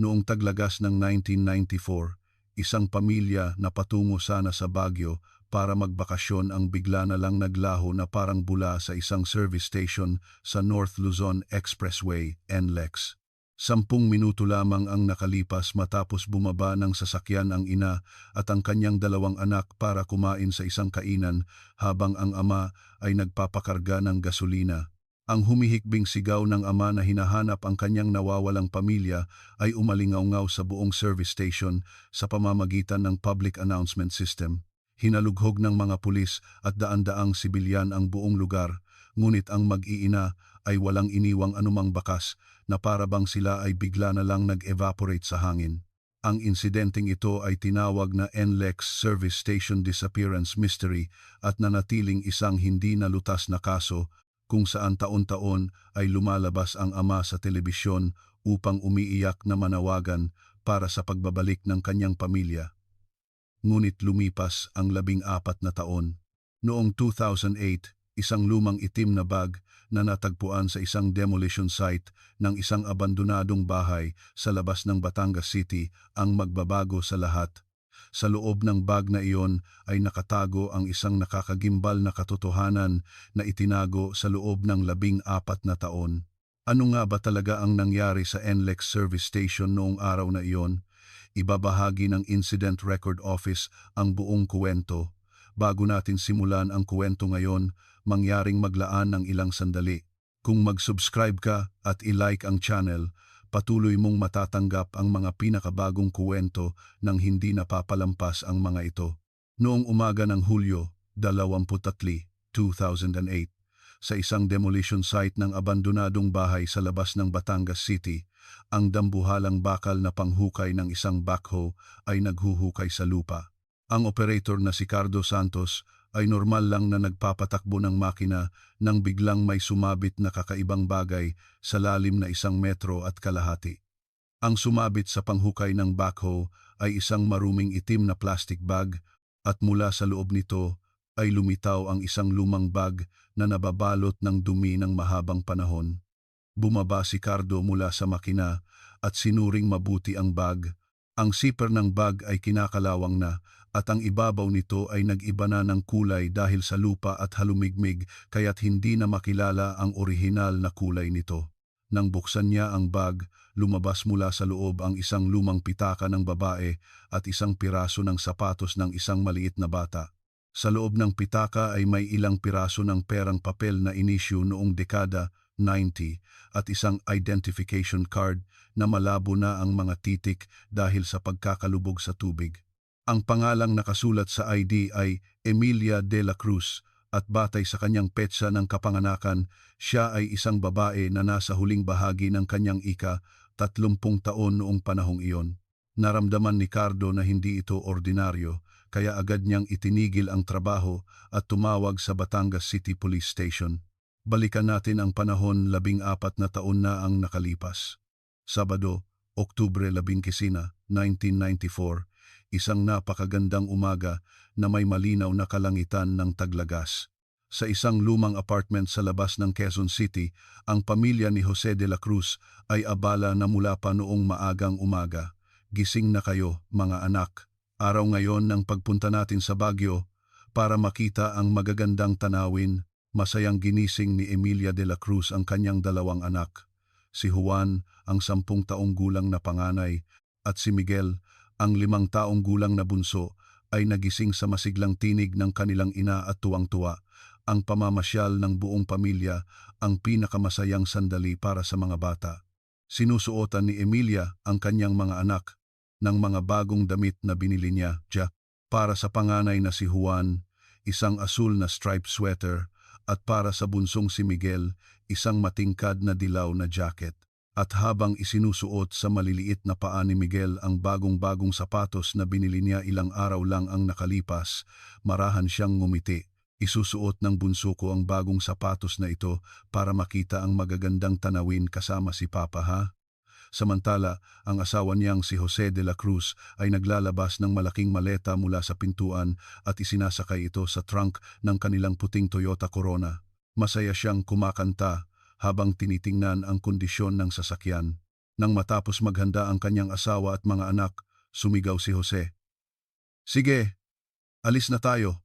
Noong taglagas ng 1994, isang pamilya na patungo sana sa Baguio para magbakasyon ang bigla na lang naglaho na parang bula sa isang service station sa North Luzon Expressway, NLEX. 10 minuto lamang ang nakalipas matapos bumaba ng sasakyan ang ina at ang kanyang 2 anak para kumain sa isang kainan habang ang ama ay nagpapakarga ng gasolina. Ang humihikbing sigaw ng ama na hinahanap ang kanyang nawawalang pamilya ay umalingaw-ngaw sa buong service station sa pamamagitan ng public announcement system. Hinalughog ng mga pulis at daan-daang sibilyan ang buong lugar, ngunit ang mag-iina ay walang iniwang anumang bakas na para bang sila ay bigla na lang nag-evaporate sa hangin. Ang insidenteng ito ay tinawag na NLEX Service Station Disappearance Mystery at nanatiling isang hindi nalutas na kaso kung saan taon-taon ay lumalabas ang ama sa telebisyon upang umiiyak na manawagan para sa pagbabalik ng kanyang pamilya. Ngunit lumipas ang 14 na taon. Noong 2008, isang lumang itim na bag na natagpuan sa isang demolition site ng isang abandonadong bahay sa labas ng Batangas City ang magbabago sa lahat. Sa loob ng bag na iyon ay nakatago ang isang nakakagimbal na katotohanan na itinago sa loob ng 14 na taon. Ano nga ba talaga ang nangyari sa NLEX Service Station noong araw na iyon? Ibabahagi ng Incident Record Office ang buong kuwento. Bago natin simulan ang kuwento ngayon, mangyaring maglaan ng ilang sandali. Kung mag-subscribe ka at i-like ang channel, patuloy mong matatanggap ang mga pinakabagong kuwento nang hindi napapalampas ang mga ito. Noong umaga ng Hulyo 23, 2008, sa isang demolition site ng abandonadong bahay sa labas ng Batangas City, ang dambuhalang bakal na panghukay ng isang backhoe ay naghuhukay sa lupa. Ang operator na si Cardo Santos ay normal lang na nagpapatakbo ng makina nang biglang may sumabit na kakaibang bagay sa lalim na 1 metro at kalahati. Ang sumabit sa panghukay ng backhoe ay isang maruming itim na plastic bag at mula sa loob nito ay lumitaw ang isang lumang bag na nababalot ng dumi ng mahabang panahon. Bumaba si Cardo mula sa makina at sinuring mabuti ang bag. Ang zipper ng bag ay kinakalawang na at ang ibabaw nito ay nag-iba na ng kulay dahil sa lupa at halumigmig kaya't hindi na makilala ang orihinal na kulay nito. Nang buksan niya ang bag, lumabas mula sa loob ang isang lumang pitaka ng babae at isang piraso ng sapatos ng isang maliit na bata. Sa loob ng pitaka ay may ilang piraso ng perang papel na inisyu noong dekada 90 at isang identification card na malabo na ang mga titik dahil sa pagkakalubog sa tubig. Ang pangalang nakasulat sa ID ay Emilia de la Cruz at batay sa kanyang petsa ng kapanganakan, siya ay isang babae na nasa huling bahagi ng kanyang 30 taon noong panahong iyon. Naramdaman ni Cardo na hindi ito ordinaryo, kaya agad niyang itinigil ang trabaho at tumawag sa Batangas City Police Station. Balikan natin ang panahon, 14 na taon na ang nakalipas. Sabado, Oktubre 11, 1994, isang napakagandang umaga na may malinaw na kalangitan ng taglagas. Sa isang lumang apartment sa labas ng Quezon City, ang pamilya ni Jose de la Cruz ay abala na mula pa noong maagang umaga. Gising na kayo, mga anak. Araw ngayon ng pagpunta natin sa Baguio para makita ang magagandang tanawin. Masayang ginising ni Emilia de la Cruz ang kanyang 2 anak. Si Juan, ang 10 taong gulang na panganay, at si Miguel, ang 5 taong gulang na bunso, ay nagising sa masiglang tinig ng kanilang ina at tuwang-tuwa. Ang pamamasyal ng buong pamilya ang pinakamasayang sandali para sa mga bata. Sinusuotan ni Emilia ang kanyang mga anak ng mga bagong damit na binili niya, para sa panganay na si Juan, isang asul na striped sweater, at para sa bunsong si Miguel, isang matingkad na dilaw na jacket. At habang isinusuot sa maliliit na paa ni Miguel ang bagong-bagong sapatos na binili niya ilang araw lang ang nakalipas, marahan siyang ngumiti. Isusuot ng bunso ko ang bagong sapatos na ito para makita ang magagandang tanawin kasama si Papa, ha? Samantala, ang asawa niyang si Jose de la Cruz ay naglalabas ng malaking maleta mula sa pintuan at isinasakay ito sa trunk ng kanilang puting Toyota Corona. Masaya siyang kumakanta habang tinitingnan ang kondisyon ng sasakyan. Nang matapos maghanda ang kanyang asawa at mga anak, sumigaw si Jose. Sige, alis na tayo.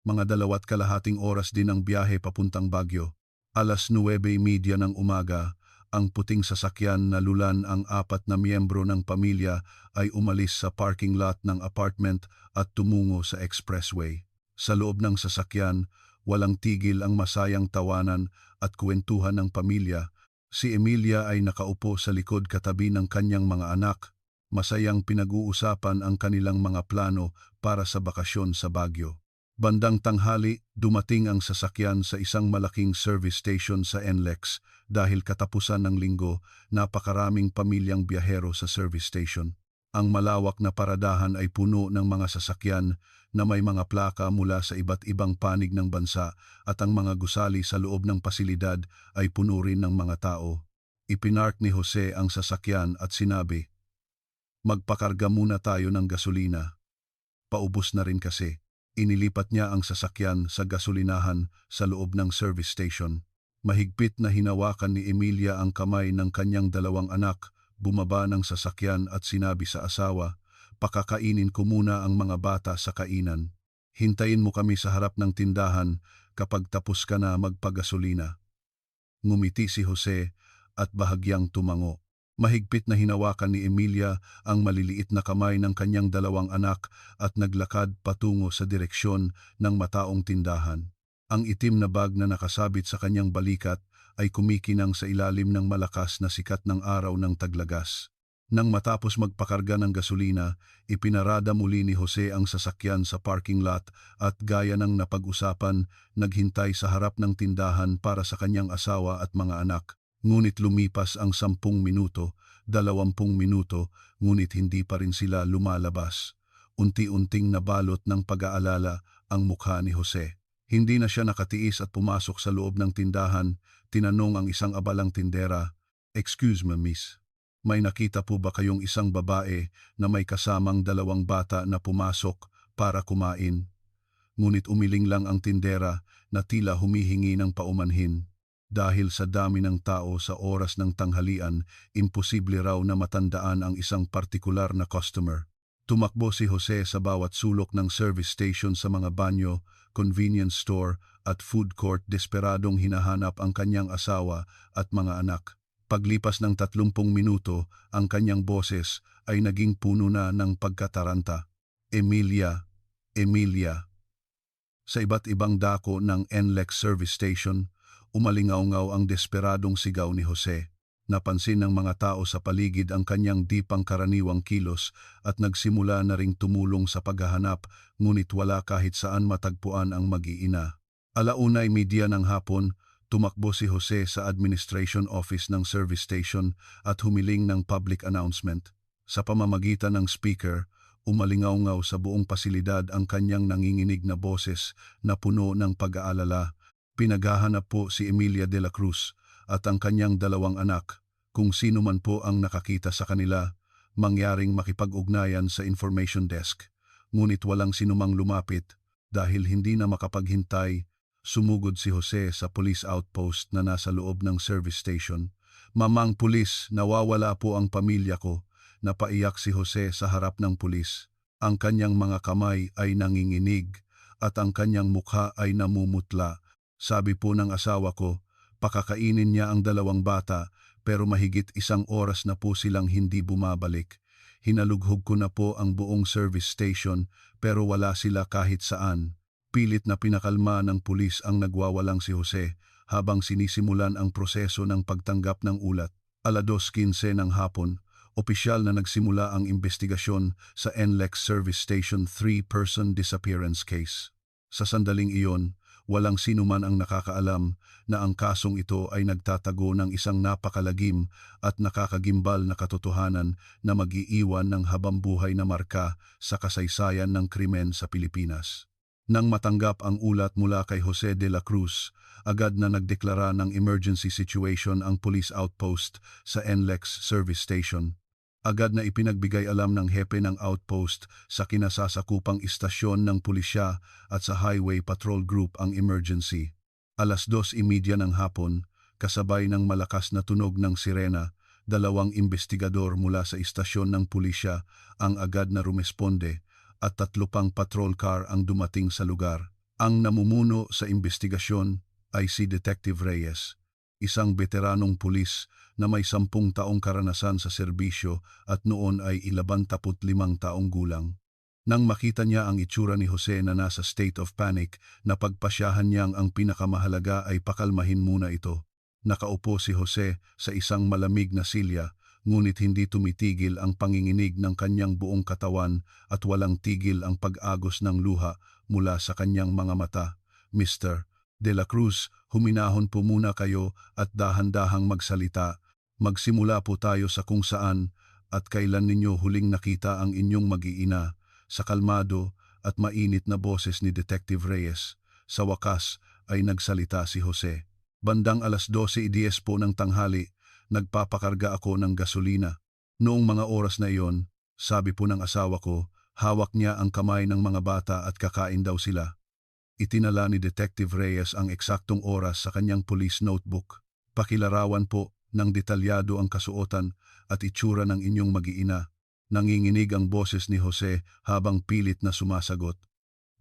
Mga 2.5 oras din ang biyahe papuntang Baguio. 9:30 ng umaga, ang puting sasakyan na lulan ang 4 na miyembro ng pamilya ay umalis sa parking lot ng apartment at tumungo sa expressway. Sa loob ng sasakyan, walang tigil ang masayang tawanan at kwentuhan ng pamilya. Si Emilia ay nakaupo sa likod katabi ng kanyang mga anak. Masayang pinag-uusapan ang kanilang mga plano para sa bakasyon sa Baguio. Bandang tanghali, dumating ang sasakyan sa isang malaking service station sa NLEX dahil katapusan ng linggo, napakaraming pamilyang biyahero sa service station. Ang malawak na paradahan ay puno ng mga sasakyan na may mga plaka mula sa iba't ibang panig ng bansa at ang mga gusali sa loob ng pasilidad ay puno rin ng mga tao. Ipinark ni Jose ang sasakyan at sinabi, "Magpakarga muna tayo ng gasolina. Paubos na rin kasi." Inilipat niya ang sasakyan sa gasolinahan sa loob ng service station. Mahigpit na hinawakan ni Emilia ang kamay ng kanyang 2 anak, bumaba ng sasakyan at sinabi sa asawa, "Pakakainin ko muna ang mga bata sa kainan. Hintayin mo kami sa harap ng tindahan kapag tapos ka na magpagasolina." Ngumiti si Jose at bahagyang tumango. Mahigpit na hinawakan ni Emilia ang maliliit na kamay ng kanyang 2 anak at naglakad patungo sa direksyon ng mataong tindahan. Ang itim na bag na nakasabit sa kanyang balikat ay kumikinang sa ilalim ng malakas na sikat ng araw ng taglagas. Nang matapos magpakarga ng gasolina, ipinarada muli ni Jose ang sasakyan sa parking lot at gaya ng napag-usapan, naghintay sa harap ng tindahan para sa kanyang asawa at mga anak. Ngunit lumipas ang 10 minuto, 20 minuto, ngunit hindi pa rin sila lumalabas. Unti-unting nabalot ng pag-aalala ang mukha ni Jose. Hindi na siya nakatiis at pumasok sa loob ng tindahan. Tinanong ang isang abalang tindera, "Excuse me, miss, may nakita po ba kayong isang babae na may kasamang 2 bata na pumasok para kumain?" Ngunit umiling lang ang tindera na tila humihingi ng paumanhin. Dahil sa dami ng tao sa oras ng tanghalian, imposible raw na matandaan ang isang partikular na customer. Tumakbo si Jose sa bawat sulok ng service station sa mga banyo, convenience store at food court, desperadong hinahanap ang kanyang asawa at mga anak. Paglipas ng 30 minuto, ang kanyang boses ay naging puno na ng pagkataranta. "Emilia, Emilia." Sa iba't ibang dako ng NLEX service station, umalingaw-ngaw ang desperadong sigaw ni Jose. Napansin ng mga tao sa paligid ang kanyang di pangkaraniwang kilos at nagsimula na ring tumulong sa paghahanap, ngunit wala kahit saan matagpuan ang mag-iina. 1:30 ng hapon, tumakbo si Jose sa administration office ng service station at humiling ng public announcement. Sa pamamagitan ng speaker, umalingaw-ngaw sa buong pasilidad ang kanyang nanginginig na boses na puno ng pag-aalala. Pinaghahanap po si Emilia de la Cruz at ang kanyang 2 anak. Kung sino man po ang nakakita sa kanila, mangyaring makipag-ugnayan sa information desk. Ngunit walang sinumang lumapit dahil hindi na makapaghintay. Sumugod si Jose sa police outpost na nasa loob ng service station. "Mamang pulis, nawawala po ang pamilya ko." Napaiyak si Jose sa harap ng pulis. Ang kanyang mga kamay ay nanginginig at ang kanyang mukha ay namumutla. "Sabi po ng asawa ko, pakakainin niya ang 2 bata pero mahigit 1 oras na po silang hindi bumabalik. Hinalughog ko na po ang buong service station pero wala sila kahit saan." Pilit na pinakalma ng pulis ang nagwawalang si Jose habang sinisimulan ang proseso ng pagtanggap ng ulat. 2:15 ng hapon, opisyal na nagsimula ang investigasyon sa NLEX Service Station 3-person disappearance case. Sa sandaling iyon, walang sino man ang nakakaalam na ang kasong ito ay nagtatago ng isang napakalagim at nakakagimbal na katotohanan na mag-iiwan ng habambuhay na marka sa kasaysayan ng krimen sa Pilipinas. Nang matanggap ang ulat mula kay Jose de la Cruz, agad na nagdeklara ng emergency situation ang police outpost sa NLEX service station. Agad na ipinagbigay alam ng hepe ng outpost sa kinasasakupang istasyon ng pulisya at sa highway patrol group ang emergency. 2:30 ng hapon, kasabay ng malakas na tunog ng sirena, 2 investigador mula sa istasyon ng pulisya ang agad na rumesponde at 3 pang patrol car ang dumating sa lugar. Ang namumuno sa investigasyon ay si Detective Reyes, isang veteranong pulis na may 10 taong karanasan sa serbisyo at noon ay 25 taong gulang. Nang makita niya ang itsura ni Jose na nasa state of panic, napagpasyahan niyang ang pinakamahalaga ay pakalmahin muna ito. Nakaupo si Jose sa isang malamig na silya, ngunit hindi tumitigil ang panginginig ng kanyang buong katawan at walang tigil ang pag-agos ng luha mula sa kanyang mga mata. Mr. De La Cruz, huminahon po muna kayo at dahan-dahang magsalita. Magsimula po tayo sa kung saan at kailan ninyo huling nakita ang inyong mag-iina. Sa kalmado at mainit na boses ni Detective Reyes, sa wakas ay nagsalita si Jose. Bandang 12:10 po ng tanghali, nagpapakarga ako ng gasolina. Noong mga oras na iyon, sabi po ng asawa ko, hawak niya ang kamay ng mga bata at kakain daw sila. Itinala ni Detective Reyes ang eksaktong oras sa kanyang police notebook. Pakilarawan po ng detalyado ang kasuotan at itsura ng inyong mag-iina. Nanginginig ang boses ni Jose habang pilit na sumasagot.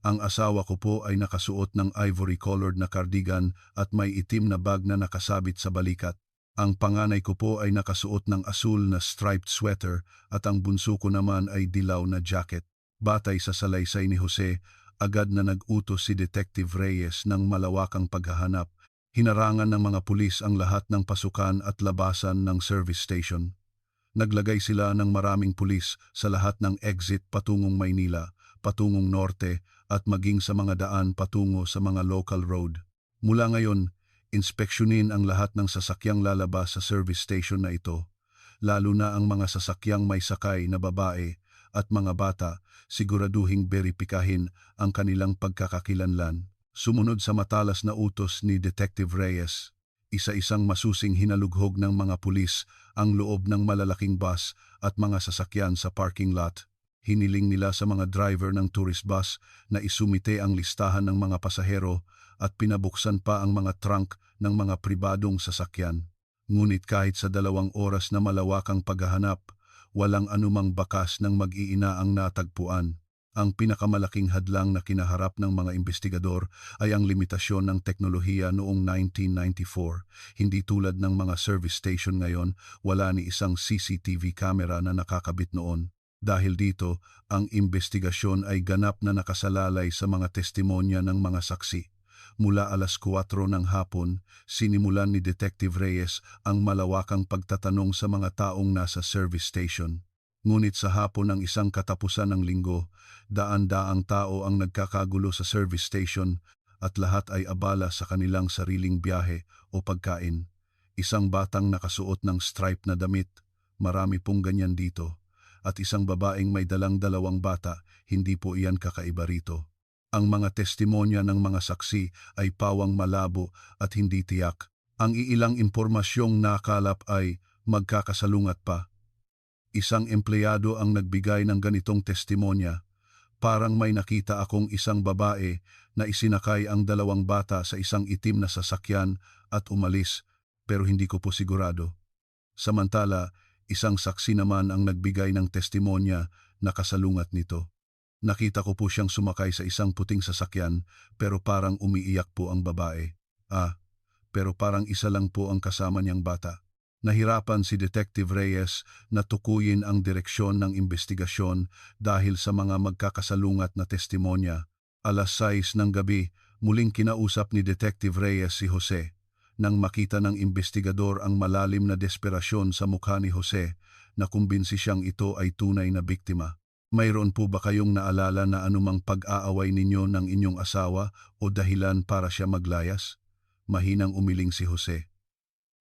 Ang asawa ko po ay nakasuot ng ivory-colored na cardigan at may itim na bag na nakasabit sa balikat. Ang panganay ko po ay nakasuot ng asul na striped sweater at ang bunso ko naman ay dilaw na jacket. Batay sa salaysay ni Jose, agad na nag-utos si Detective Reyes ng malawakang paghahanap. Hinarangan ng mga pulis ang lahat ng pasukan at labasan ng service station. Naglagay sila ng maraming pulis sa lahat ng exit patungong Maynila, patungong norte at maging sa mga daan patungo sa mga local road. Mula ngayon, inspeksyonin ang lahat ng sasakyang lalabas sa service station na ito, lalo na ang mga sasakyang may sakay na babae at mga bata, siguraduhing beripikahin ang kanilang pagkakakilanlan. Sumunod sa matalas na utos ni Detective Reyes, isa-isang masusing hinalughog ng mga pulis ang loob ng malalaking bus at mga sasakyan sa parking lot. Hiniling nila sa mga driver ng tourist bus na isumite ang listahan ng mga pasahero at pinabuksan pa ang mga trunk ng mga pribadong sasakyan. Ngunit kahit sa 2 oras na malawakang paghahanap, walang anumang bakas ng mag-iina ang natagpuan. Ang pinakamalaking hadlang na kinaharap ng mga investigador ay ang limitasyon ng teknolohiya noong 1994. Hindi tulad ng mga service station ngayon, wala ni isang CCTV camera na nakakabit noon. Dahil dito, ang investigasyon ay ganap na nakasalalay sa mga testimonya ng mga saksi. Mula 4:00 ng hapon, sinimulan ni Detective Reyes ang malawakang pagtatanong sa mga taong nasa service station. Ngunit sa hapon ng isang katapusan ng linggo, daan-daang tao ang nagkakagulo sa service station at lahat ay abala sa kanilang sariling biyahe o pagkain. Isang batang nakasuot ng stripe na damit, marami pong ganyan dito. At isang babaeng may dalang 2 bata, hindi po iyan kakaiba rito. Ang mga testimonya ng mga saksi ay pawang malabo at hindi tiyak. Ang iilang impormasyong nakalap ay magkakasalungat pa. Isang empleyado ang nagbigay ng ganitong testimonya. Parang may nakita akong isang babae na isinakay ang 2 bata sa isang itim na sasakyan at umalis, pero hindi ko po sigurado. Samantala, isang saksi naman ang nagbigay ng testimonya na kasalungat nito. Nakita ko po siyang sumakay sa isang puting sasakyan pero parang umiiyak po ang babae. Pero parang isa lang po ang kasama niyang bata. Nahirapan si Detective Reyes na tukuyin ang direksyon ng investigasyon dahil sa mga magkakasalungat na testimonya. 6:00 ng gabi, muling kinausap ni Detective Reyes si Jose. Nang makita ng investigador ang malalim na desperasyon sa mukha ni Jose, nakumbinsi siyang ito ay tunay na biktima. Mayroon po ba kayong naalala na anumang pag-aaway ninyo ng inyong asawa o dahilan para siya maglayas? Mahinang umiling si Jose.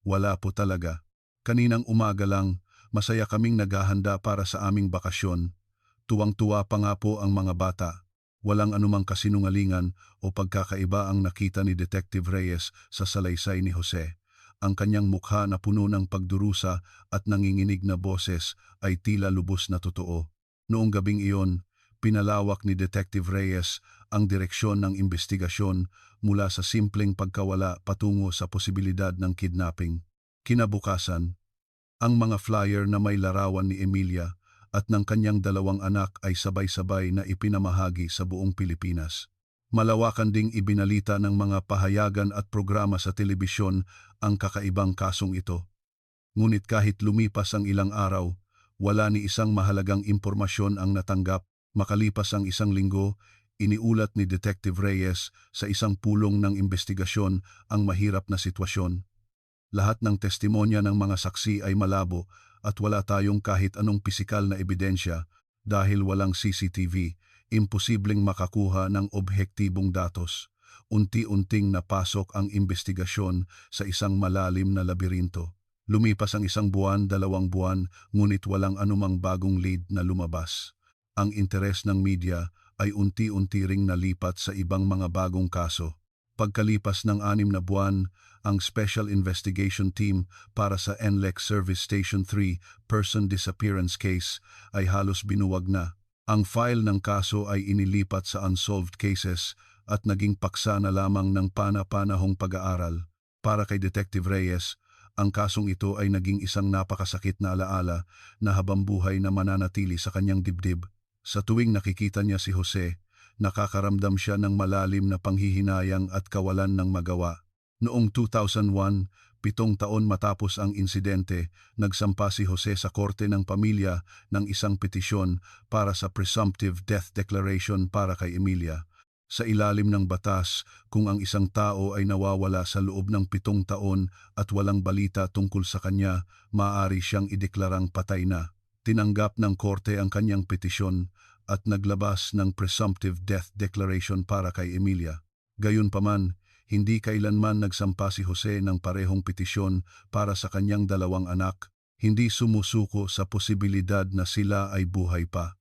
Wala po talaga. Kaninang umaga lang, masaya kaming naghahanda para sa aming bakasyon. Tuwang-tuwa pa nga po ang mga bata. Walang anumang kasinungalingan o pagkakaiba ang nakita ni Detective Reyes sa salaysay ni Jose. Ang kanyang mukha na puno ng pagdurusa at nanginginig na boses ay tila lubos na totoo. Noong gabing iyon, pinalawak ni Detective Reyes ang direksyon ng investigasyon mula sa simpleng pagkawala patungo sa posibilidad ng kidnapping. Kinabukasan, Ang mga flyer na may larawan ni Emilia at ng kanyang dalawang anak ay sabay-sabay na ipinamahagi sa buong Pilipinas. Malawakan ding ibinalita ng mga pahayagan at programa sa telebisyon ang kakaibang kasong ito. Ngunit kahit lumipas ang ilang araw, wala ni isang mahalagang impormasyon ang natanggap. Makalipas ang isang linggo, iniulat ni Detective Reyes sa isang pulong ng investigasyon ang mahirap na sitwasyon. Lahat ng testimonya ng mga saksi ay malabo at wala tayong kahit anong pisikal na ebidensya dahil walang CCTV, imposibleng makakuha ng objektibong datos. Unti-unting napasok ang investigasyon sa isang malalim na labirinto. Lumipas ang 1 buwan, 2 buwan, ngunit walang anumang bagong lead na lumabas. Ang interes ng media ay unti-unti ring nalipat sa ibang mga bagong kaso. Pagkalipas ng 6 na buwan, ang Special Investigation Team para sa NLEX Service Station 3 Person Disappearance Case ay halos binuwag na. Ang file ng kaso ay inilipat sa Unsolved Cases at naging paksa na lamang ng pana-panahong pag-aaral. Para kay Detective Reyes, ang kasong ito ay naging isang napakasakit na alaala na habambuhay na mananatili sa kanyang dibdib. Sa tuwing nakikita niya si Jose, nakakaramdam siya ng malalim na panghihinayang at kawalan ng magawa. Noong 2001, 7 taon matapos ang insidente, nagsampa si Jose sa korte ng pamilya ng isang petisyon para sa presumptive death declaration para kay Emilia. Sa ilalim ng batas, kung ang isang tao ay nawawala sa loob ng 7 taon at walang balita tungkol sa kanya, maaari siyang ideklarang patay na. Tinanggap ng korte ang kanyang petisyon at naglabas ng presumptive death declaration para kay Emilia. Gayunpaman, hindi kailanman nagsampa si Jose ng parehong petisyon para sa kanyang 2 anak. Hindi sumusuko sa posibilidad na sila ay buhay pa.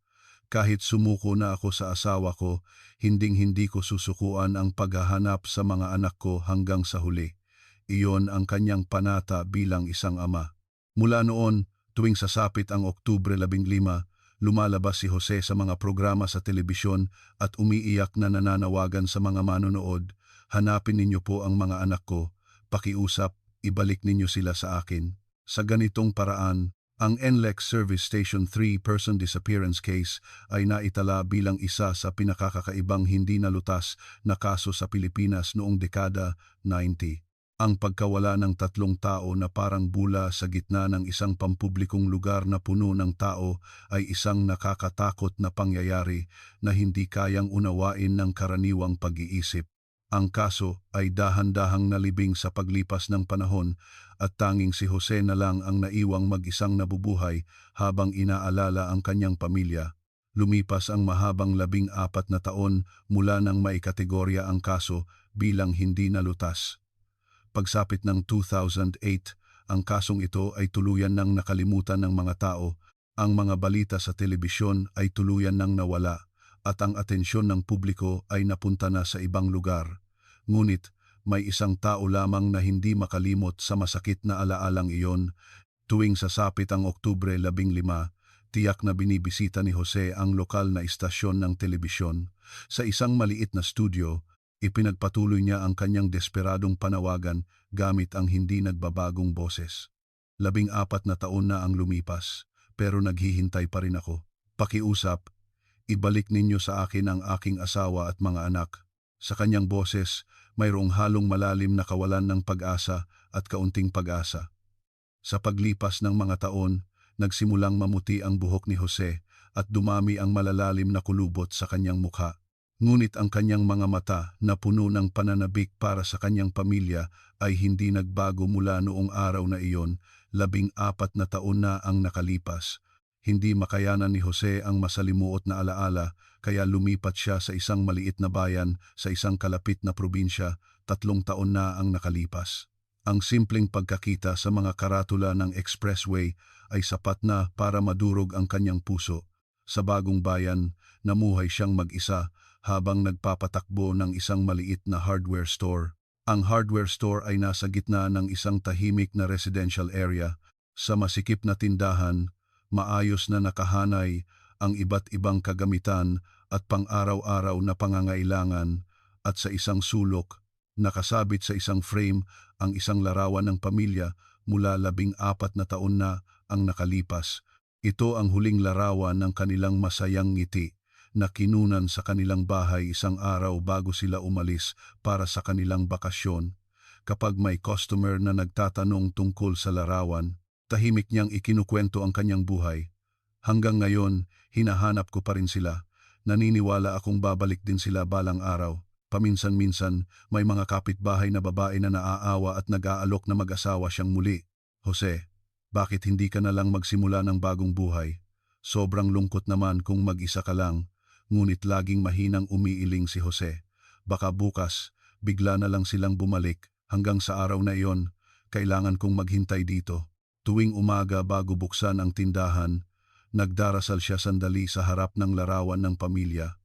Kahit sumuko na ako sa asawa ko, hinding-hindi ko susukuan ang paghahanap sa mga anak ko hanggang sa huli. Iyon ang kanyang panata bilang isang ama. Mula noon, tuwing sasapit ang Oktubre 15, lumalabas si Jose sa mga programa sa telebisyon at umiiyak na nananawagan sa mga manonood, "Hanapin ninyo po ang mga anak ko, pakiusap, ibalik ninyo sila sa akin." Sa ganitong paraan, ang NLEX Service Station 3 Person Disappearance Case ay naitala bilang isa sa pinakakakaibang hindi nalutas na kaso sa Pilipinas noong dekada 90. Ang pagkawala ng 3 tao na parang bula sa gitna ng isang pampublikong lugar na puno ng tao ay isang nakakatakot na pangyayari na hindi kayang unawain ng karaniwang pag-iisip. Ang kaso ay dahan-dahang nalibing sa paglipas ng panahon at tanging si Jose na lang ang naiwang mag-isang nabubuhay habang inaalala ang kanyang pamilya. Lumipas ang mahabang 14 na taon mula nang maikategorya ang kaso bilang hindi nalutas. Pagsapit ng 2008, ang kasong ito ay tuluyan ng nakalimutan ng mga tao, ang mga balita sa telebisyon ay tuluyan ng nawala, at ang atensyon ng publiko ay napunta na sa ibang lugar. Ngunit, may isang tao lamang na hindi makalimot sa masakit na alaalang iyon. Tuwing sasapit ang Oktubre 15, tiyak na binibisita ni Jose ang lokal na istasyon ng telebisyon. Sa isang maliit na studio, ipinagpatuloy niya ang kanyang desperadong panawagan gamit ang hindi nagbabagong boses. 14 na taon na ang lumipas, pero naghihintay pa rin ako. Pakiusap, ibalik ninyo sa akin ang aking asawa at mga anak. Sa kanyang boses, mayroong halong malalim na kawalan ng pag-asa at kaunting pag-asa. Sa paglipas ng mga taon, nagsimulang mamuti ang buhok ni Jose at dumami ang malalalim na kulubot sa kanyang mukha. Ngunit ang kanyang mga mata na puno ng pananabik para sa kanyang pamilya ay hindi nagbago mula noong araw na iyon. 14 na taon na ang nakalipas. Hindi makayanan ni Jose ang masalimuot na alaala, kaya lumipat siya sa isang maliit na bayan sa isang kalapit na probinsya. 3 taon na ang nakalipas. Ang simpleng pagkakita sa mga karatula ng expressway ay sapat na para madurog ang kanyang puso. Sa bagong bayan, namuhay siyang mag-isa habang nagpapatakbo ng isang maliit na hardware store. Ang hardware store ay nasa gitna ng isang tahimik na residential area. Sa masikip na tindahan, maayos na nakahanay ang iba't ibang kagamitan at pang-araw-araw na pangangailangan, at sa isang sulok, nakasabit sa isang frame ang isang larawan ng pamilya mula 14 na taon na ang nakalipas. Ito ang huling larawan ng kanilang masayang ngiti na kinunan sa kanilang bahay isang araw bago sila umalis para sa kanilang bakasyon. Kapag may customer na nagtatanong tungkol sa larawan, tahimik niyang ikinukwento ang kanyang buhay. Hanggang ngayon, hinahanap ko pa rin sila. Naniniwala akong babalik din sila balang araw. Paminsan-minsan, may mga kapitbahay na babae na naaawa at nag-aalok na mag-asawa siyang muli. Jose, bakit hindi ka na lang magsimula ng bagong buhay? Sobrang lungkot naman kung mag-isa ka lang, ngunit laging mahinang umiiling si Jose. Baka bukas, bigla na lang silang bumalik. Hanggang sa araw na iyon, kailangan kong maghintay dito. Tuwing umaga bago buksan ang tindahan, nagdarasal siya sandali sa harap ng larawan ng pamilya.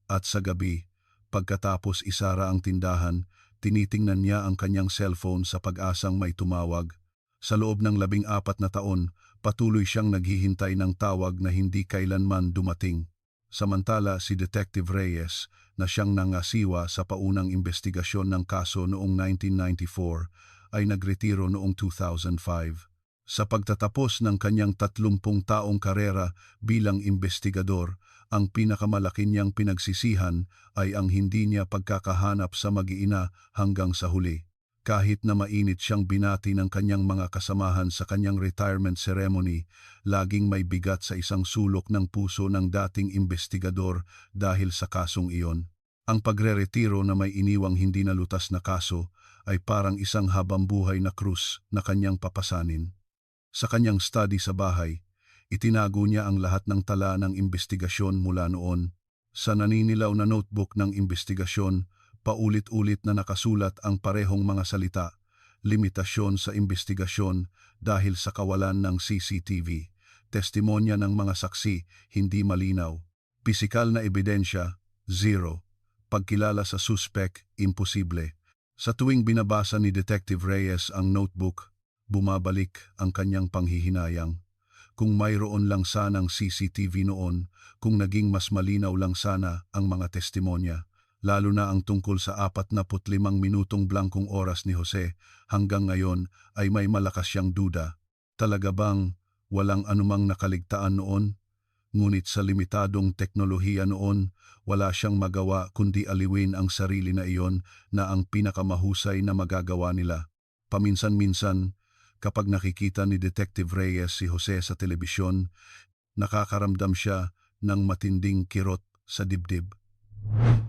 At sa gabi, pagkatapos isara ang tindahan, tinitingnan niya ang kanyang cellphone sa pag-asang may tumawag. Sa loob ng 14 na taon, patuloy siyang naghihintay ng tawag na hindi kailanman dumating. Samantala si Detective Reyes, na siyang nangasiwa sa paunang investigasyon ng kaso noong 1994, ay nagretiro noong 2005. Sa pagtatapos ng kanyang 30 taong karera bilang investigador, ang pinakamalaki niyang pinagsisihan ay ang hindi niya pagkakahanap sa mag-iina hanggang sa huli. Kahit na mainit siyang binati ng kanyang mga kasamahan sa kanyang retirement ceremony, laging may bigat sa isang sulok ng puso ng dating investigador dahil sa kasong iyon. Ang pagre-retiro na may iniwang hindi nalutas na kaso ay parang isang habambuhay na krus na kanyang papasanin. Sa kanyang study sa bahay, itinago niya ang lahat ng tala ng investigasyon mula noon. Sa naninilaw na notebook ng investigasyon, paulit-ulit na nakasulat ang parehong mga salita, limitasyon sa investigasyon dahil sa kawalan ng CCTV, testimonya ng mga saksi, hindi malinaw, pisikal na ebidensya, zero, pagkilala sa suspect, imposible. Sa tuwing binabasa ni Detective Reyes ang notebook, bumabalik ang kanyang panghihinayang. Kung mayroon lang sanang CCTV noon, kung naging mas malinaw lang sana ang mga testimonya. Lalo na ang tungkol sa 45 minutong blankong oras ni Jose, hanggang ngayon ay may malakas siyang duda. Talaga bang walang anumang nakaligtaan noon? Ngunit sa limitadong teknolohiya noon, wala siyang magawa kundi aliwin ang sarili na iyon na ang pinakamahusay na magagawa nila. Paminsan-minsan, kapag nakikita ni Detective Reyes si Jose sa telebisyon, nakakaramdam siya ng matinding kirot sa dibdib.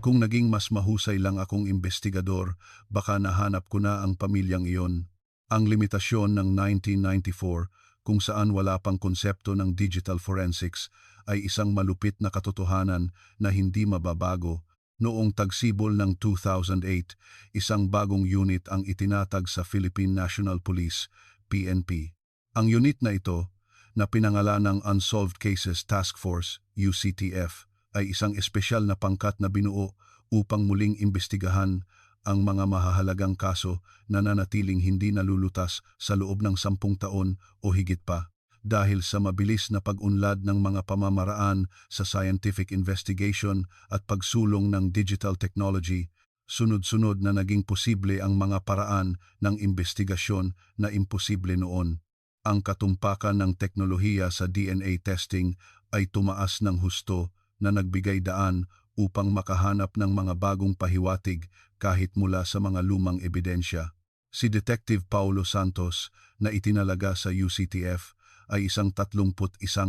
Kung naging mas mahusay lang akong investigador, baka nahanap ko na ang pamilyang iyon. Ang limitasyon ng 1994, kung saan wala pang konsepto ng digital forensics, ay isang malupit na katotohanan na hindi mababago. Noong tagsibol ng 2008, isang bagong unit ang itinatag sa Philippine National Police, PNP. Ang unit na ito, na pinangalan ng Unsolved Cases Task Force, UCTF, ay isang espesyal na pangkat na binuo upang muling imbestigahan ang mga mahahalagang kaso na nanatiling hindi nalulutas sa loob ng 10 taon o higit pa. Dahil sa mabilis na pag-unlad ng mga pamamaraan sa scientific investigation at pagsulong ng digital technology, sunod-sunod na naging posible ang mga paraan ng investigasyon na imposible noon. Ang katumpakan ng teknolohiya sa DNA testing ay tumaas ng husto na nagbigay daan upang makahanap ng mga bagong pahiwatig kahit mula sa mga lumang ebidensya. Si Detective Paulo Santos, na itinalaga sa UCTF, ay isang 31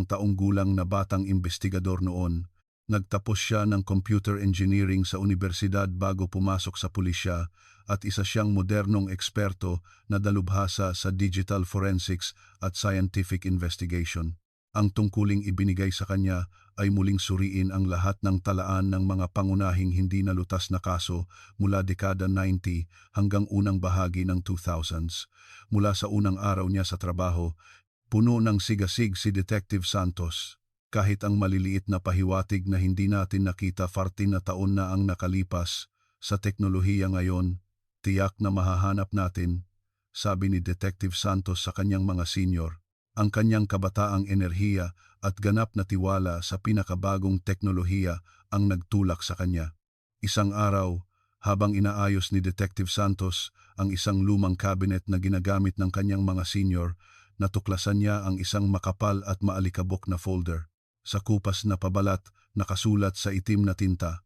taong gulang na batang investigador noon. Nagtapos siya ng computer engineering sa universidad bago pumasok sa pulisya at isa siyang modernong eksperto na dalubhasa sa digital forensics at scientific investigation. Ang tungkuling ibinigay sa kanya ay muling suriin ang lahat ng talaan ng mga pangunahing hindi nalutas na kaso mula dekada 90 hanggang unang bahagi ng 2000s. Mula sa unang araw niya sa trabaho, puno ng sigasig si Detective Santos. Kahit ang maliliit na pahiwatig na hindi natin nakita 14 na taon na ang nakalipas, sa teknolohiya ngayon, tiyak na mahahanap natin, sabi ni Detective Santos sa kanyang mga senior. Ang kanyang kabataang enerhiya at ganap na tiwala sa pinakabagong teknolohiya ang nagtulak sa kanya. Isang araw, Habang inaayos ni Detective Santos ang isang lumang cabinet na ginagamit ng kanyang mga senior, natuklasan niya ang isang makapal at maalikabok na folder. Sa kupas na pabalat, nakasulat sa itim na tinta,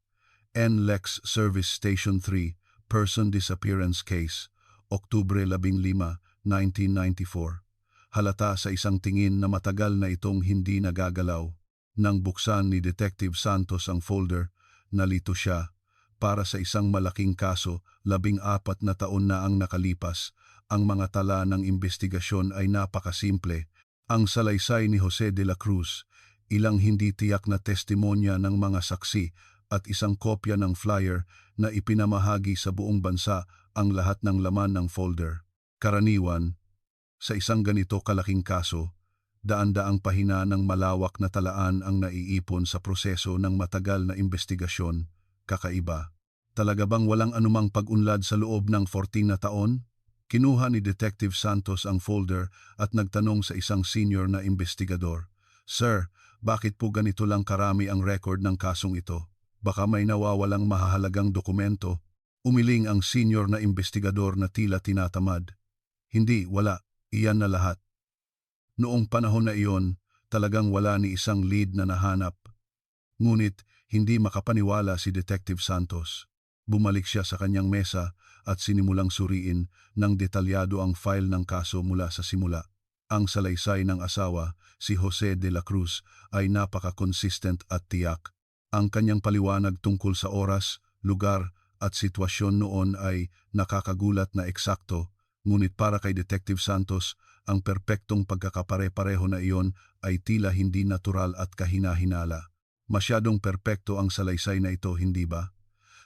NLEX Service Station 3, Person Disappearance Case, Oktubre 15, 1994. Halata sa isang tingin na matagal na itong hindi nagagalaw. Nang buksan ni Detective Santos ang folder, nalito siya. Para sa isang malaking kaso, 14 na taon na ang nakalipas. Ang mga tala ng investigasyon ay napakasimple. Ang salaysay ni Jose de la Cruz, ilang hindi tiyak na testimonya ng mga saksi at isang kopya ng flyer na ipinamahagi sa buong bansa ang lahat ng laman ng folder. Karaniwan, sa isang ganito kalaking kaso, daan-daang pahina ng malawak na talaan ang naiipon sa proseso ng matagal na investigasyon. Kakaiba. Talaga bang walang anumang pag-unlad sa loob ng 14 na taon? Kinuha ni Detective Santos ang folder at nagtanong sa isang senior na investigador. Sir, bakit po ganito lang karami ang record ng kasong ito? Baka may nawawalang mahahalagang dokumento. Umiling ang senior na investigador na tila tinatamad. Hindi, wala. Iyan na lahat. Noong panahon na iyon, talagang wala ni isang lead na nahanap. Ngunit hindi makapaniwala si Detective Santos. Bumalik siya sa kanyang mesa at sinimulang suriin ng detalyado ang file ng kaso mula sa simula. Ang salaysay ng asawa, si Jose de la Cruz, ay napaka-consistent at tiyak. Ang kanyang paliwanag tungkol sa oras, lugar at sitwasyon noon ay nakakagulat na eksakto. Ngunit para kay Detective Santos, ang perpektong pagkakapare-pareho na iyon ay tila hindi natural at kahina-hinala. Masyadong perpekto ang salaysay na ito, hindi ba?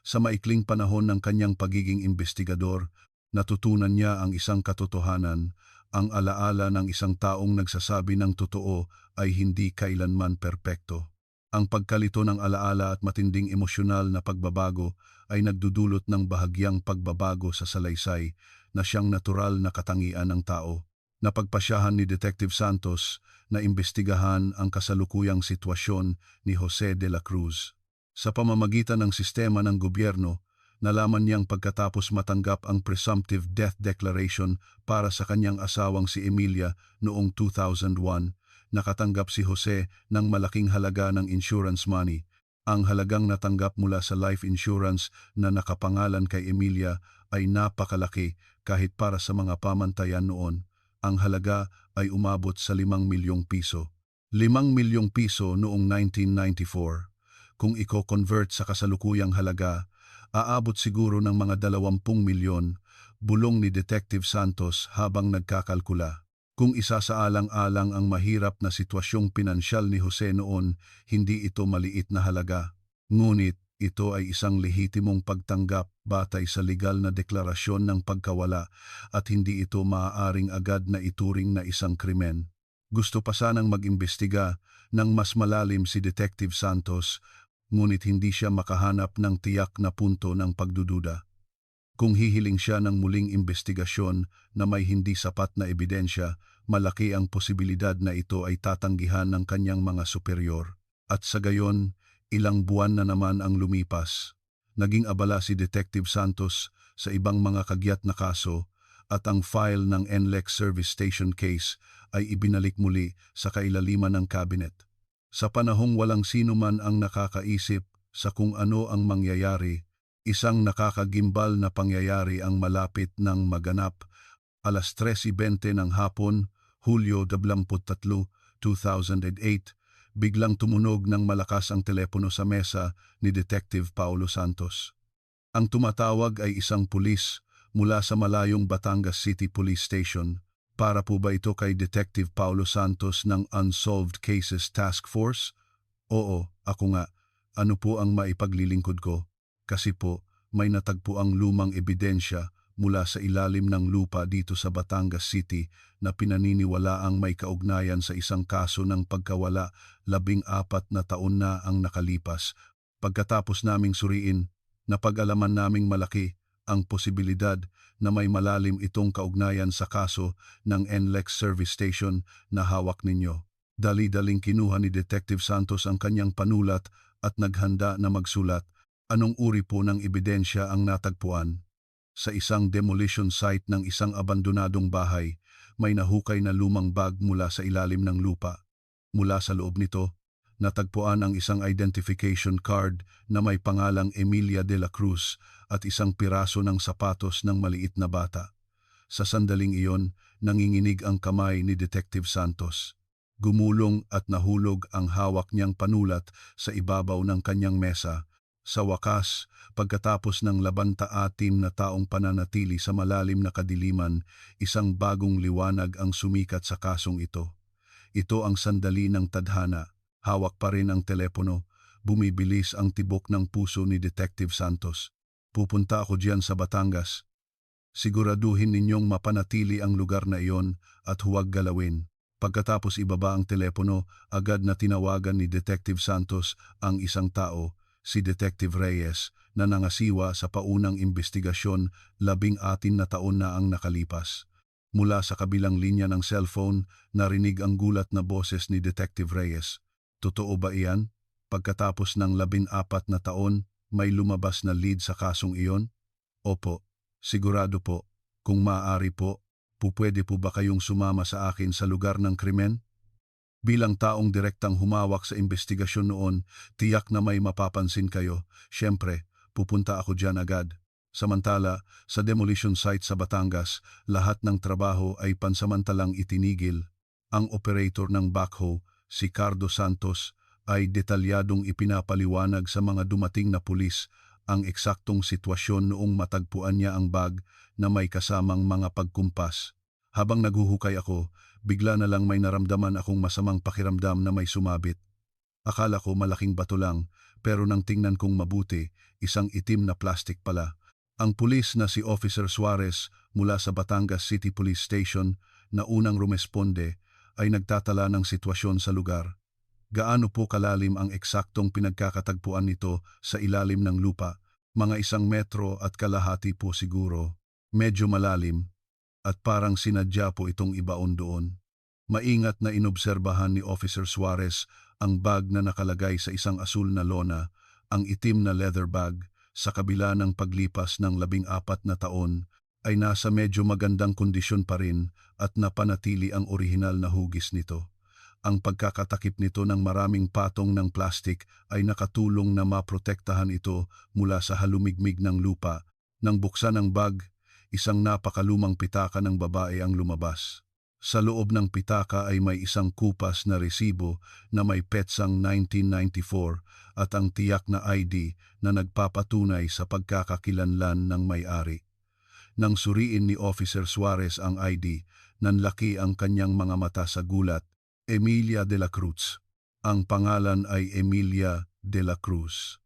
Sa maikling panahon ng kanyang pagiging investigador, natutunan niya ang isang katotohanan, ang alaala ng isang taong nagsasabi ng totoo ay hindi kailanman perpekto. Ang pagkalito ng alaala at matinding emosyonal na pagbabago ay nagdudulot ng bahagyang pagbabago sa salaysay na siyang natural na katangian ng tao. Napagpasyahan ni Detective Santos na imbestigahan ang kasalukuyang sitwasyon ni Jose de la Cruz. Sa pamamagitan ng sistema ng gobyerno, nalaman niyang pagkatapos matanggap ang presumptive death declaration para sa kanyang asawang si Emilia noong 2001, nakatanggap si Jose ng malaking halaga ng insurance money. Ang halagang natanggap mula sa life insurance na nakapangalan kay Emilia ay napakalaki kahit para sa mga pamantayan noon. Ang halaga ay umabot sa 5 milyong piso. 5 milyong piso noong 1994. Kung i-convert sa kasalukuyang halaga, aabot siguro ng mga 20 milyon, bulong ni Detective Santos habang nagkakalkula. Kung isasaalang-alang ang mahirap na sitwasyong pinansyal ni Jose noon, hindi ito maliit na halaga. Ngunit ito ay isang lehitimong pagtanggap batay sa legal na deklarasyon ng pagkawala at hindi ito maaaring agad na ituring na isang krimen. Gusto pa sanang mag-imbestiga ng mas malalim si Detective Santos, ngunit hindi siya makahanap ng tiyak na punto ng pagdududa. Kung hihiling siya ng muling imbestigasyon na may hindi sapat na ebidensya, malaki ang posibilidad na ito ay tatanggihan ng kanyang mga superior. At sa gayon, ilang buwan na naman ang lumipas. Naging abala si Detective Santos sa ibang mga kagyat na kaso at ang file ng NLEX Service Station case ay ibinalik muli sa kailaliman ng cabinet. Sa panahong walang sino man ang nakakaisip sa kung ano ang mangyayari, isang nakakagimbal na pangyayari ang malapit ng maganap. 3:20 ng hapon, Hulyo 23, 2008, biglang tumunog ng malakas ang telepono sa mesa ni Detective Paulo Santos. Ang tumatawag ay isang pulis mula sa malayong Batangas City Police Station. Para po ba ito kay Detective Paulo Santos ng Unsolved Cases Task Force? Oo, ako nga. Ano po ang maipaglilingkod ko? Kasi po, may natagpo ang lumang ebidensya mula sa ilalim ng lupa dito sa Batangas City na pinaniniwalaang may kaugnayan sa isang kaso ng pagkawala. 14 na taon na ang nakalipas. Pagkatapos naming suriin, napag-alaman naming malaki ang posibilidad na may malalim itong kaugnayan sa kaso ng NLEX Service Station na hawak ninyo. Dali-daling kinuha ni Detective Santos ang kanyang panulat at naghanda na magsulat. Anong uri po ng ebidensya ang natagpuan? Sa isang demolition site ng isang abandonadong bahay, may nahukay na lumang bag mula sa ilalim ng lupa. Mula sa loob nito, natagpuan ang isang identification card na may pangalang Emilia de la Cruz at isang piraso ng sapatos ng maliit na bata. Sa sandaling iyon, nanginginig ang kamay ni Detective Santos. Gumulong at nahulog ang hawak niyang panulat sa ibabaw ng kanyang mesa. Sa wakas, pagkatapos ng 26 na taong pananatili sa malalim na kadiliman, isang bagong liwanag ang sumikat sa kasong ito. Ito ang sandali ng tadhana. Hawak pa rin ang telepono. Bumibilis ang tibok ng puso ni Detective Santos. Pupunta ako diyan sa Batangas. Siguraduhin ninyong mapanatili ang lugar na iyon at huwag galawin. Pagkatapos ibaba ang telepono, agad na tinawagan ni Detective Santos ang isang tao, si Detective Reyes, na nangasiwa sa paunang investigasyon 16 na taon na ang nakalipas. Mula sa kabilang linya ng cellphone, narinig ang gulat na boses ni Detective Reyes. Totoo ba iyan? Pagkatapos ng 14 na taon, may lumabas na lead sa kasong iyon? Opo, sigurado po. Kung maaari po, pupwede po ba kayong sumama sa akin sa lugar ng krimen? Bilang taong direktang humawak sa investigasyon noon, tiyak na may mapapansin kayo. Siyempre, pupunta ako diyan agad. Samantala, sa demolition site sa Batangas, lahat ng trabaho ay pansamantalang itinigil. Ang operator ng backhoe, si Cardo Santos, ay detalyadong ipinapaliwanag sa mga dumating na pulis ang eksaktong sitwasyon noong matagpuan niya ang bag na may kasamang mga pagkumpas. Habang naghuhukay ako, bigla na lang may naramdaman akong masamang pakiramdam na may sumabit. Akala ko malaking bato lang, pero nang tingnan kong mabuti, isang itim na plastic pala. Ang pulis na si Officer Suarez mula sa Batangas City Police Station na unang rumesponde ay nagtatala ng sitwasyon sa lugar. Gaano po kalalim ang eksaktong pinagkakatagpuan nito sa ilalim ng lupa? Mga 1 metro at kalahati po siguro. Medyo malalim. At parang sinadya po itong ibaon doon. Maingat na inobserbahan ni Officer Suarez ang bag na nakalagay sa isang asul na lona, ang itim na leather bag, sa kabila ng paglipas ng 14 na taon, ay nasa medyo magandang kondisyon pa rin at napanatili ang orihinal na hugis nito. Ang pagkakatakip nito ng maraming patong ng plastik ay nakatulong na maprotektahan ito mula sa halumigmig ng lupa. Nang buksan ang bag, isang napakalumang pitaka ng babae ang lumabas. Sa loob ng pitaka ay may isang kupas na resibo na may petsang 1994 at ang tiyak na ID na nagpapatunay sa pagkakakilanlan ng may-ari. Nang suriin ni Officer Suarez ang ID, nanlaki ang kanyang mga mata sa gulat. Emilia de la Cruz. Ang pangalan ay Emilia de la Cruz.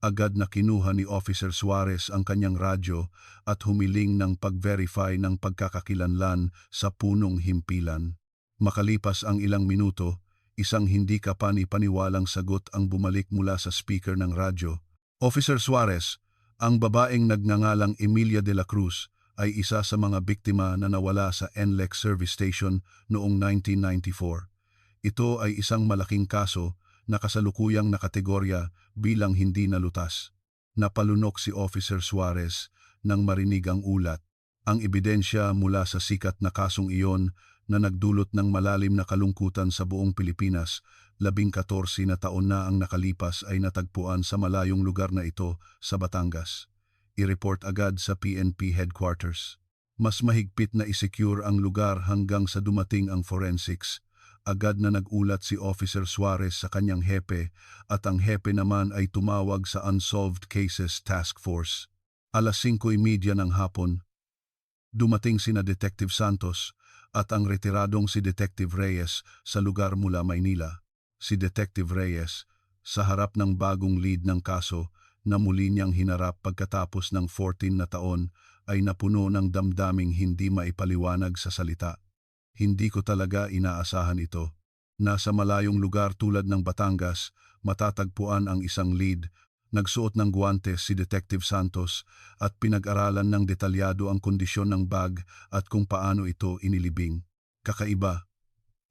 Agad na kinuha ni Officer Suarez ang kanyang radyo at humiling ng pag-verify ng pagkakakilanlan sa punong himpilan. Makalipas ang ilang minuto, isang hindi kapani-paniwalang sagot ang bumalik mula sa speaker ng radyo. Officer Suarez, ang babaeng nagngangalang Emilia de la Cruz ay isa sa mga biktima na nawala sa NLEX service station noong 1994. Ito ay isang malaking kaso na kasalukuyang nakategorya bilang hindi nalutas. Napalunok si Officer Suarez nang marinig ang ulat. Ang ebidensya mula sa sikat na kasong iyon na nagdulot ng malalim na kalungkutan sa buong Pilipinas, 14 na taon na ang nakalipas ay natagpuan sa malayong lugar na ito sa Batangas. I-report agad sa PNP headquarters. Mas mahigpit na isecure ang lugar hanggang sa dumating ang forensics. Agad na nagulat si Officer Suarez sa kanyang hepe at ang hepe naman ay tumawag sa Unsolved Cases Task Force. 5:30 ng hapon, dumating sina Detective Santos at ang retiradong si Detective Reyes sa lugar mula Maynila. Si Detective Reyes, sa harap ng bagong lead ng kaso na muli niyang hinarap pagkatapos ng 14 na taon, ay napuno ng damdaming hindi maipaliwanag sa salita. Hindi ko talaga inaasahan ito. Nasa malayong lugar tulad ng Batangas, matatagpuan ang isang lead. Nagsuot ng guwantes si Detective Santos at pinag-aralan ng detalyado ang kondisyon ng bag at kung paano ito inilibing. Kakaiba.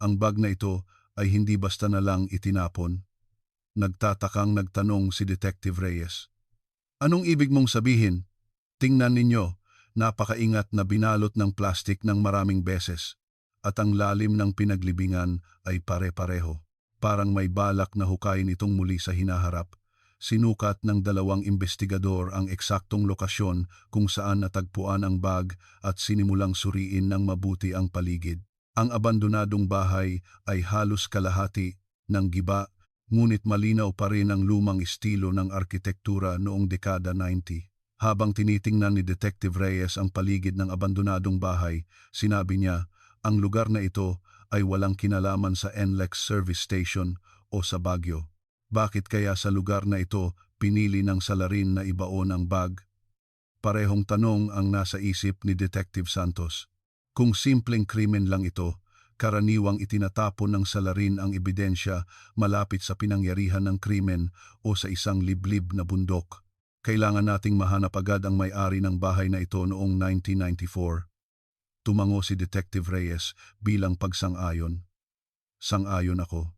Ang bag na ito ay hindi basta na lang itinapon. Nagtatakang nagtanong si Detective Reyes. Anong ibig mong sabihin? Tingnan ninyo, napakaingat na binalot ng plastik ng maraming beses. At ang lalim ng pinaglibingan ay pare-pareho. Parang may balak na hukayin itong muli sa hinaharap. Sinukat ng dalawang investigador ang eksaktong lokasyon kung saan natagpuan ang bag at sinimulang suriin ng mabuti ang paligid. Ang abandonadong bahay ay halos kalahati ng giba, ngunit malinaw pa rin ang lumang estilo ng arkitektura noong dekada 90. Habang tinitingnan ni Detective Reyes ang paligid ng abandonadong bahay, sinabi niya, ang lugar na ito ay walang kinalaman sa NLEX service station o sa Baguio. Bakit kaya sa lugar na ito pinili ng salarin na ibaon ang bag? Parehong tanong ang nasa isip ni Detective Santos. Kung simpleng krimen lang ito, karaniwang itinatapon ng salarin ang ebidensya malapit sa pinangyarihan ng krimen o sa isang liblib na bundok. Kailangan nating mahanap agad ang may-ari ng bahay na ito noong 1994. Tumango si Detective Reyes bilang pagsang-ayon. Sang-ayon ako.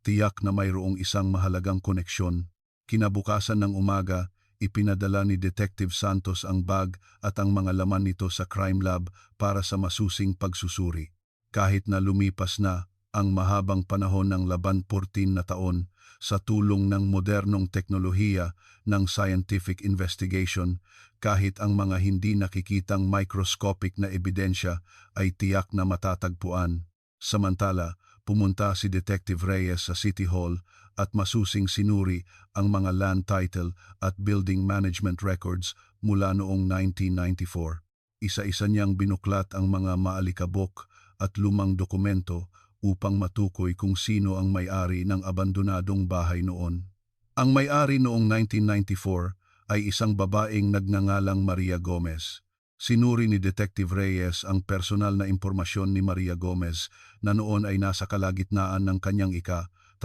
Tiyak na mayroong isang mahalagang koneksyon. Kinabukasan ng umaga, ipinadala ni Detective Santos ang bag at ang mga laman nito sa crime lab para sa masusing pagsusuri. Kahit na lumipas na ang mahabang panahon ng 14 na taon, sa tulong ng modernong teknolohiya ng scientific investigation, kahit ang mga hindi nakikitang microscopic na ebidensya ay tiyak na matatagpuan. Samantala, pumunta si Detective Reyes sa City Hall at masusing sinuri ang mga land title at building management records mula noong 1994. Isa-isa niyang binuklat ang mga maalikabok at lumang dokumento upang matukoy kung sino ang may-ari ng abandonadong bahay noon. Ang may-ari noong 1994 ay isang babaeng nagngangalang Maria Gomez. Sinuri ni Detective Reyes ang personal na impormasyon ni Maria Gomez na noon ay nasa kalagitnaan ng kanyang 30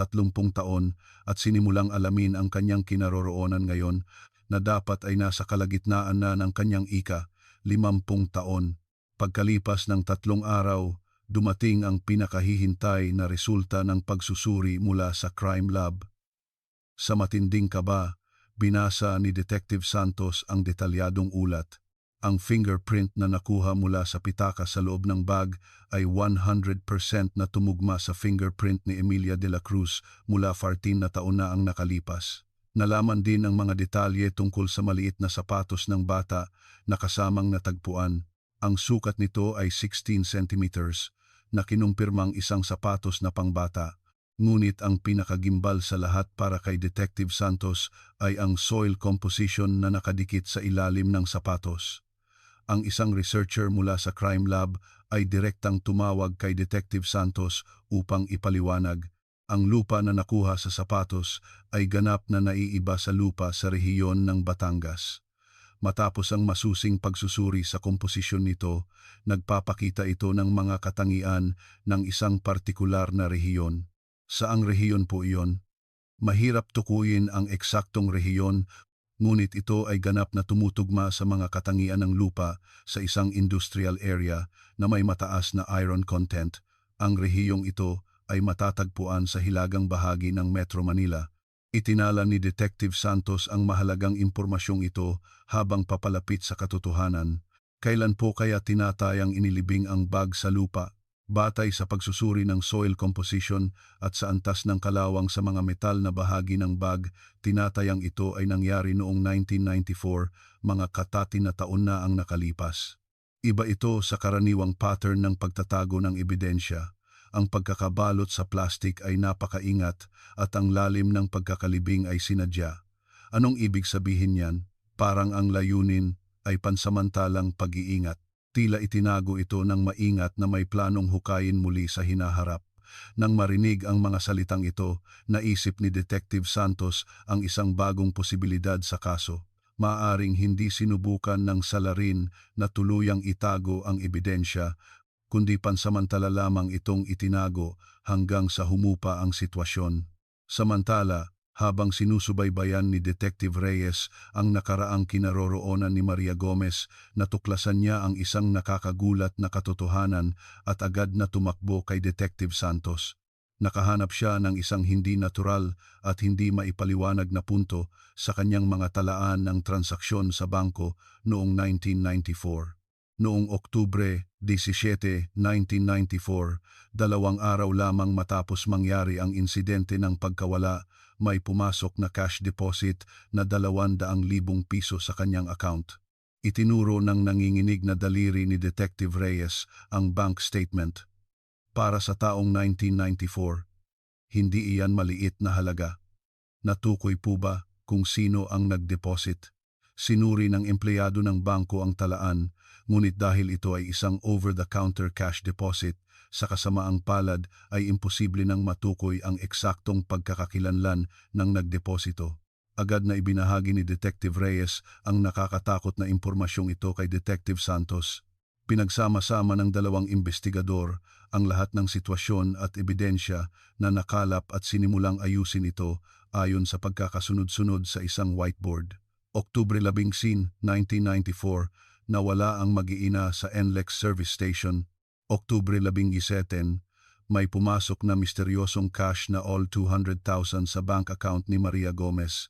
taon at sinimulang alamin ang kanyang kinaroroonan ngayon na dapat ay nasa kalagitnaan na ng kanyang 50 taon. Pagkalipas ng 3 araw, dumating ang pinakahihintay na resulta ng pagsusuri mula sa crime lab. Sa matinding kaba, binasa ni Detective Santos ang detalyadong ulat. Ang fingerprint na nakuha mula sa pitaka sa loob ng bag ay 100% na tumugma sa fingerprint ni Emilia de la Cruz mula 14 na taon na ang nakalipas. Nalaman din ang mga detalye tungkol sa maliit na sapatos ng bata na kasamang natagpuan. Ang sukat nito ay 16 centimeters na kinumpirmang isang sapatos na pangbata. Ngunit ang pinakagimbal sa lahat para kay Detective Santos ay ang soil composition na nakadikit sa ilalim ng sapatos. Ang isang researcher mula sa crime lab ay direktang tumawag kay Detective Santos upang ipaliwanag. Ang lupa na nakuha sa sapatos ay ganap na naiiba sa lupa sa rehiyon ng Batangas. Matapos ang masusing pagsusuri sa komposisyon nito, nagpapakita ito ng mga katangian ng isang partikular na rehiyon. Saang rehiyon po iyon? Mahirap tukuyin ang eksaktong rehiyon, ngunit ito ay ganap na tumutugma sa mga katangian ng lupa sa isang industrial area na may mataas na iron content. Ang rehiyong ito ay matatagpuan sa hilagang bahagi ng Metro Manila. Itinala ni Detective Santos ang mahalagang impormasyong ito habang papalapit sa katotohanan. Kailan po kaya tinatayang inilibing ang bag sa lupa? Batay sa pagsusuri ng soil composition at sa antas ng kalawang sa mga metal na bahagi ng bag, tinatayang ito ay nangyari noong 1994, mga katati na taon na ang nakalipas. Iba ito sa karaniwang pattern ng pagtatago ng ebidensya. Ang pagkakabalot sa plastik ay napakaingat at ang lalim ng pagkakalibing ay sinadya. Anong ibig sabihin niyan? Parang ang layunin ay pansamantalang pag-iingat. Tila itinago ito ng maingat na may planong hukayin muli sa hinaharap. Nang marinig ang mga salitang ito, naisip ni Detective Santos ang isang bagong posibilidad sa kaso. Maaring hindi sinubukan ng salarin na tuluyang itago ang ebidensya, kundi pansamantala lamang itong itinago hanggang sa humupa ang sitwasyon. Samantala, habang sinusubaybayan ni Detective Reyes ang nakaraang kinaroroonan ni Maria Gomez, natuklasan niya ang isang nakakagulat na katotohanan at agad na tumakbo kay Detective Santos. Nakahanap siya ng isang hindi natural at hindi maipaliwanag na punto sa kanyang mga talaan ng transaksyon sa bangko noong 1994. Noong Oktubre 17, 1994, 2 araw lamang matapos mangyari ang insidente ng pagkawala, may pumasok na cash deposit na 200,000 piso sa kanyang account. Itinuro ng nanginginig na daliri ni Detective Reyes ang bank statement. Para sa taong 1994, hindi iyan maliit na halaga. Natukoy po ba kung sino ang nag-deposit? Sinuri ng empleyado ng bangko ang talaan, ngunit dahil ito ay isang over-the-counter cash deposit, sa kasamaang palad ay imposible nang matukoy ang eksaktong pagkakakilanlan ng nagdeposito. Agad na ibinahagi ni Detective Reyes ang nakakatakot na impormasyong ito kay Detective Santos. Pinagsama-sama ng dalawang investigador ang lahat ng sitwasyon at ebidensya na nakalap at sinimulang ayusin ito ayon sa pagkakasunod-sunod sa isang whiteboard. Oktubre 11, 1994, nawala ang mag-iina sa NLEX Service Station. Oktubre 17, may pumasok na misteryosong cash na all 200,000 sa bank account ni Maria Gomez.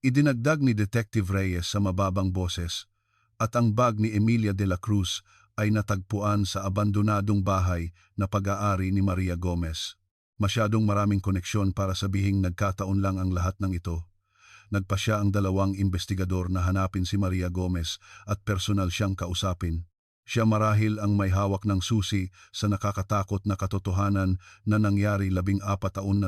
Idinagdag ni Detective Reyes sa mababang boses, at ang bag ni Emilia de la Cruz ay natagpuan sa abandonadong bahay na pag-aari ni Maria Gomez. Masyadong maraming koneksyon para sabihing nagkataon lang ang lahat ng ito. Nagpasya ang dalawang investigador na hanapin si Maria Gomez at personal siyang kausapin. Siya marahil ang may hawak ng susi sa nakakatakot na katotohanan na nangyari 14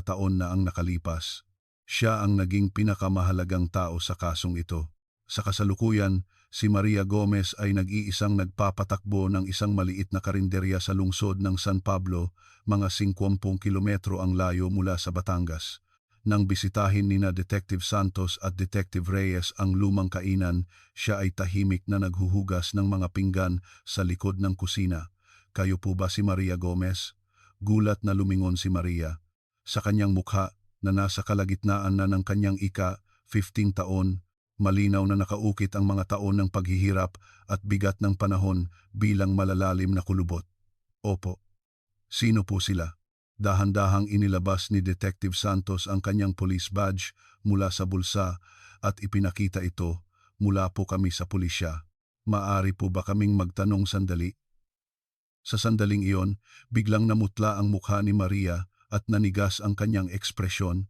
taon na ang nakalipas. Siya ang naging pinakamahalagang tao sa kasong ito. Sa kasalukuyan, si Maria Gomez ay nag-iisang nagpapatakbo ng isang maliit na karinderya sa lungsod ng San Pablo, mga 50 kilometro ang layo mula sa Batangas. Nang bisitahin ni Detective Santos at Detective Reyes ang lumang kainan, siya ay tahimik na naghuhugas ng mga pinggan sa likod ng kusina. "Kayo po ba si Maria Gomez?" Gulat na lumingon si Maria. Sa kanyang mukha, na nasa kalagitnaan na ng kanyang 15 taon, malinaw na nakaukit ang mga taon ng paghihirap at bigat ng panahon bilang malalalim na kulubot. "Opo." "Sino po sila?" Dahan-dahang inilabas ni Detective Santos ang kanyang police badge mula sa bulsa at ipinakita ito. "Mula po kami sa pulisya. Maaari po ba kaming magtanong sandali?" Sa sandaling iyon, biglang namutla ang mukha ni Maria at nanigas ang kanyang ekspresyon.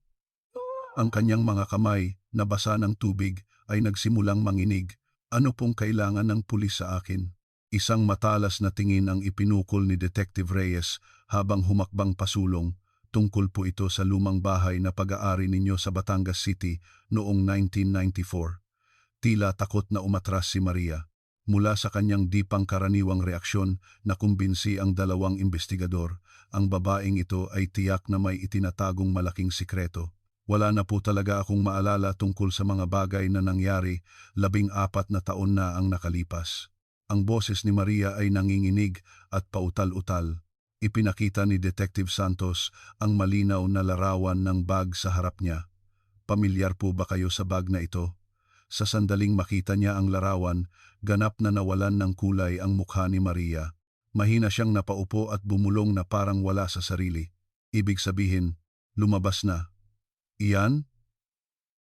Ang kanyang mga kamay, na basa ng tubig, ay nagsimulang manginig. "Ano pong kailangan ng pulis sa akin?" Isang matalas na tingin ang ipinukol ni Detective Reyes habang humakbang pasulong. "Tungkol po ito sa lumang bahay na pag-aari ninyo sa Batangas City noong 1994. Tila takot na umatras si Maria. Mula sa kanyang di pangkaraniwang reaksyon, nakumbinsi ang dalawang investigador. Ang babaeng ito ay tiyak na may itinatagong malaking sikreto. "Wala na po talaga akong maalala tungkol sa mga bagay na nangyari, 14 na taon na ang nakalipas." Ang boses ni Maria ay nanginginig at pautal-utal. Ipinakita ni Detective Santos ang malinaw na larawan ng bag sa harap niya. "Pamilyar po ba kayo sa bag na ito?" Sa sandaling makita niya ang larawan, ganap na nawalan ng kulay ang mukha ni Maria. Mahina siyang napaupo at bumulong na parang wala sa sarili. Ibig sabihin, lumabas na. "Iyan?"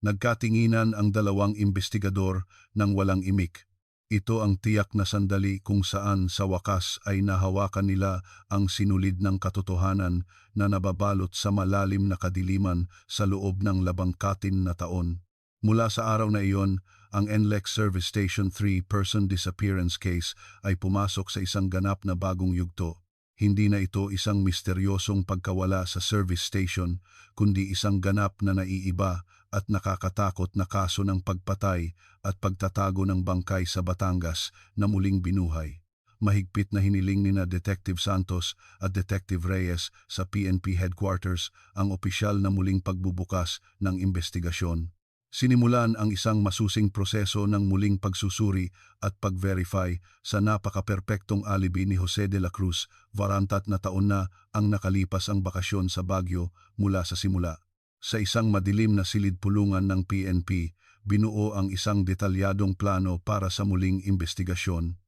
Nagkatinginan ang dalawang investigador nang walang imik. Ito ang tiyak na sandali kung saan sa wakas ay nahawakan nila ang sinulid ng katotohanan na nababalot sa malalim na kadiliman sa loob ng 14 na taon. Mula sa araw na iyon, ang NLEX Service Station 3 Person Disappearance Case ay pumasok sa isang ganap na bagong yugto. Hindi na ito isang misteryosong pagkawala sa service station, kundi isang ganap na naiiba at nakakatakot na kaso ng pagpatay at pagtatago ng bangkay sa Batangas na muling binuhay. Mahigpit na hiniling ni Detective Santos at Detective Reyes sa PNP Headquarters ang opisyal na muling pagbubukas ng investigasyon. Sinimulan ang isang masusing proseso ng muling pagsusuri at pag-verify sa napaka-perpektong alibi ni Jose de la Cruz. 40 na taon na ang nakalipas ang bakasyon sa Baguio mula sa simula. Sa isang madilim na silid-pulungan ng PNP, binuo ang isang detalyadong plano para sa muling investigasyon.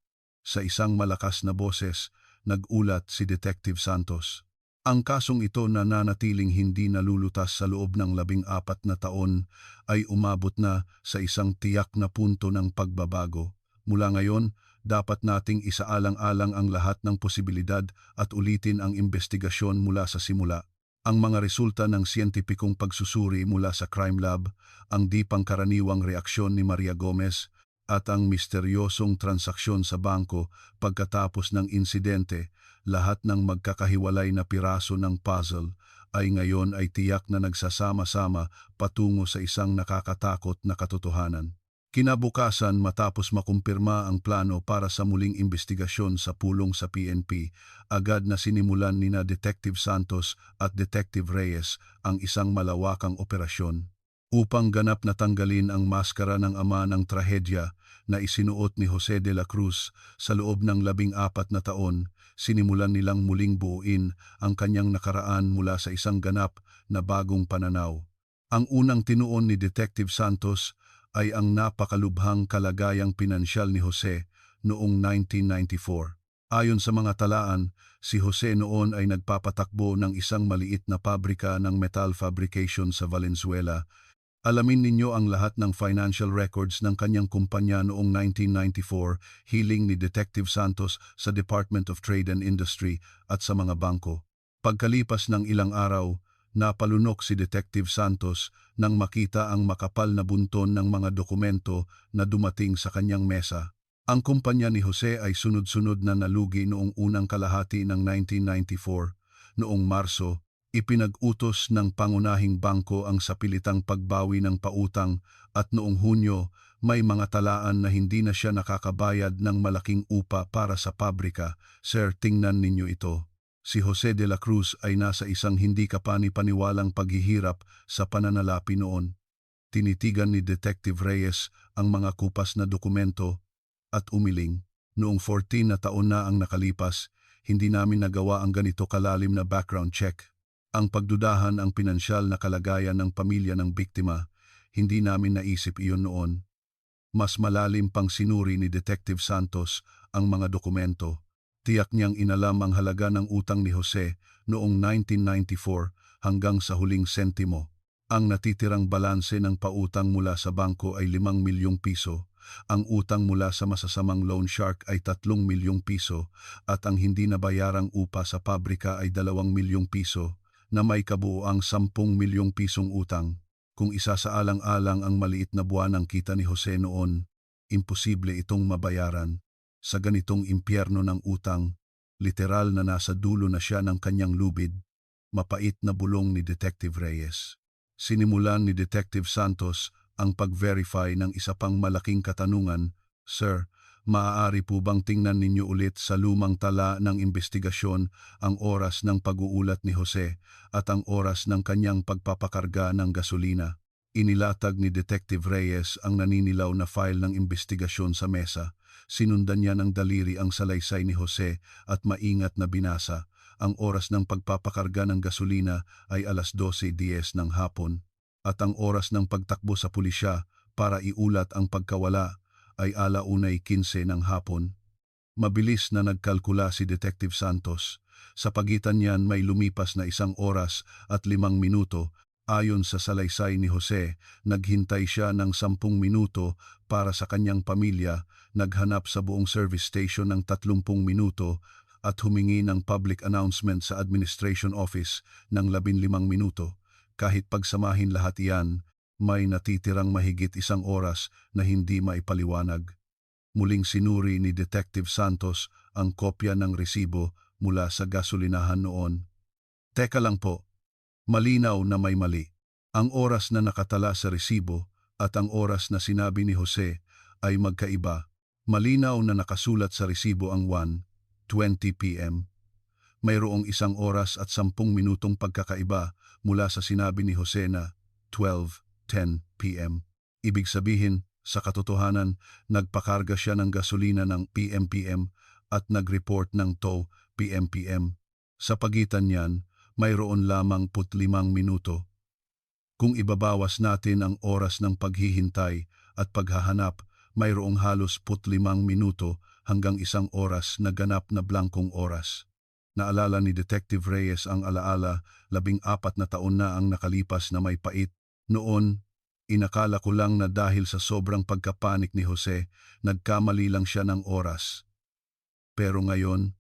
Sa isang malakas na boses, nag-ulat si Detective Santos. Ang kasong ito na nanatiling hindi nalulutas sa loob ng 14 na taon ay umabot na sa isang tiyak na punto ng pagbabago. Mula ngayon, dapat nating isaalang-alang ang lahat ng posibilidad at ulitin ang investigasyon mula sa simula. Ang mga resulta ng siyentipikong pagsusuri mula sa crime lab, ang di pangkaraniwang reaksyon ni Maria Gomez, at ang misteryosong transaksyon sa bangko pagkatapos ng insidente, lahat ng magkakahiwalay na piraso ng puzzle ay ngayon ay tiyak na nagsasama-sama patungo sa isang nakakatakot na katotohanan. Kinabukasan matapos makumpirma ang plano para sa muling investigasyon sa pulong sa PNP, agad na sinimulan nina Detective Santos at Detective Reyes ang isang malawakang operasyon upang ganap na tanggalin ang maskara ng ama ng trahedya na isinuot ni Jose de la Cruz sa loob ng 14 na taon. Sinimulan nilang muling buuin ang kanyang nakaraan mula sa isang ganap na bagong pananaw. Ang unang tinuon ni Detective Santos ay ang napakalubhang kalagayang pinansyal ni Jose noong 1994. Ayon sa mga talaan, si Jose noon ay nagpapatakbo ng isang maliit na pabrika ng metal fabrication sa Valenzuela. Alamin ninyo ang lahat ng financial records ng kanyang kumpanya noong 1994, hiling ni Detective Santos sa Department of Trade and Industry at sa mga bangko. Pagkalipas ng ilang araw, napalunok si Detective Santos nang makita ang makapal na bunton ng mga dokumento na dumating sa kanyang mesa. Ang kumpanya ni Jose ay sunod-sunod na nalugi noong unang kalahati ng 1994. Noong Marso, ipinag-utos ng pangunahing bangko ang sapilitang pagbawi ng pautang at noong Hunyo, may mga talaan na hindi na siya nakakabayad ng malaking upa para sa pabrika. Sir, tingnan ninyo ito. Si Jose de la Cruz ay nasa isang hindi kapani-paniwalang paghihirap sa pananalapi noon. Tinitigan ni Detective Reyes ang mga kupas na dokumento at umiling. Noong 14 na taon na ang nakalipas, hindi namin nagawa ang ganito kalalim na background check. Ang pagdudahan ang pinansyal na kalagayan ng pamilya ng biktima, hindi namin naisip iyon noon. Mas malalim pang sinuri ni Detective Santos ang mga dokumento. Tiyak niyang inalam ang halaga ng utang ni Jose noong 1994 hanggang sa huling sentimo. Ang natitirang balanse ng pautang mula sa bangko ay 5 milyong piso. Ang utang mula sa masasamang loan shark ay 3 milyong piso at ang hindi nabayarang upa sa pabrika ay 2 milyong piso. Na may kabuuang 10 milyong pisong utang. Kung isasaalang-alang ang maliit na buwanang kita ni Jose noon, imposible itong mabayaran. Sa ganitong impyerno ng utang, literal na nasa dulo na siya ng kanyang lubid, mapait na bulong ni Detective Reyes. Sinimulan ni Detective Santos ang pag-verify ng isa pang malaking katanungan. Sir, maaari po bang tingnan ninyo ulit sa lumang tala ng investigasyon ang oras ng pag-uulat ni Jose at ang oras ng kanyang pagpapakarga ng gasolina? Inilatag ni Detective Reyes ang naninilaw na file ng investigasyon sa mesa. Sinundan niya ng daliri ang salaysay ni Jose at maingat na binasa. Ang oras ng pagpapakarga ng gasolina ay alas 12:10 ng hapon at ang oras ng pagtakbo sa pulisya para iulat ang pagkawala ay 1:15 ng hapon. Mabilis na nagkalkula si Detective Santos. Sa pagitan niyan may lumipas na 1 oras at 5 minuto. Ayon sa salaysay ni Jose, naghintay siya ng 10 minuto para sa kanyang pamilya, naghanap sa buong service station ng 30 minuto at humingi ng public announcement sa administration office ng 15 minuto. Kahit pagsamahin lahat iyan, may natitirang mahigit 1 oras na hindi maipaliwanag. Muling sinuri ni Detective Santos ang kopya ng resibo mula sa gasolinahan noon. Teka lang po, malinaw na may mali. Ang oras na nakatala sa resibo at ang oras na sinabi ni Jose ay magkaiba. Malinaw na nakasulat sa resibo ang 1:20 p.m. Mayroong 1 oras at 10 minutong pagkakaiba mula sa sinabi ni Jose na 12:10 p.m. Ibig sabihin, sa katotohanan, nagpakarga siya ng gasolina ng PM-PM at nag-report ng tow PM-PM. Sa pagitan niyan, mayroon lamang 5 minuto. Kung ibabawas natin ang oras ng paghihintay at paghahanap, mayroong halos 5 minuto hanggang 1 oras na ganap na blankong oras. Naalala ni Detective Reyes ang alaala, 14 na taon na ang nakalipas na may pait. Noon, inakala ko lang na dahil sa sobrang pagkapanik ni Jose, nagkamali lang siya ng oras. Pero ngayon,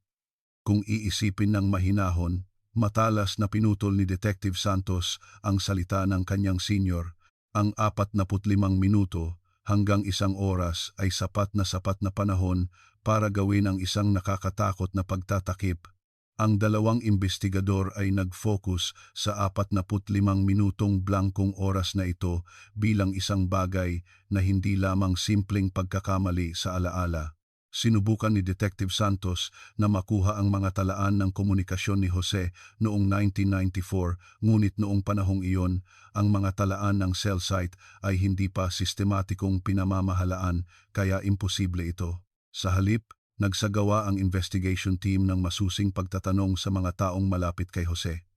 kung iisipin ng mahinahon, matalas na pinutol ni Detective Santos ang salita ng kanyang senior, ang 45 minuto hanggang 1 oras ay sapat na panahon para gawin ang isang nakakatakot na pagtatakip. Ang dalawang investigador ay nag-focus sa 45 minutong blankong oras na ito bilang isang bagay na hindi lamang simpleng pagkakamali sa alaala. Sinubukan ni Detective Santos na makuha ang mga talaan ng komunikasyon ni Jose noong 1994, ngunit noong panahong iyon, ang mga talaan ng cell site ay hindi pa sistematikong pinamamahalaan kaya imposible ito. Sa halip, nagsagawa ang investigation team ng masusing pagtatanong sa mga taong malapit kay Jose.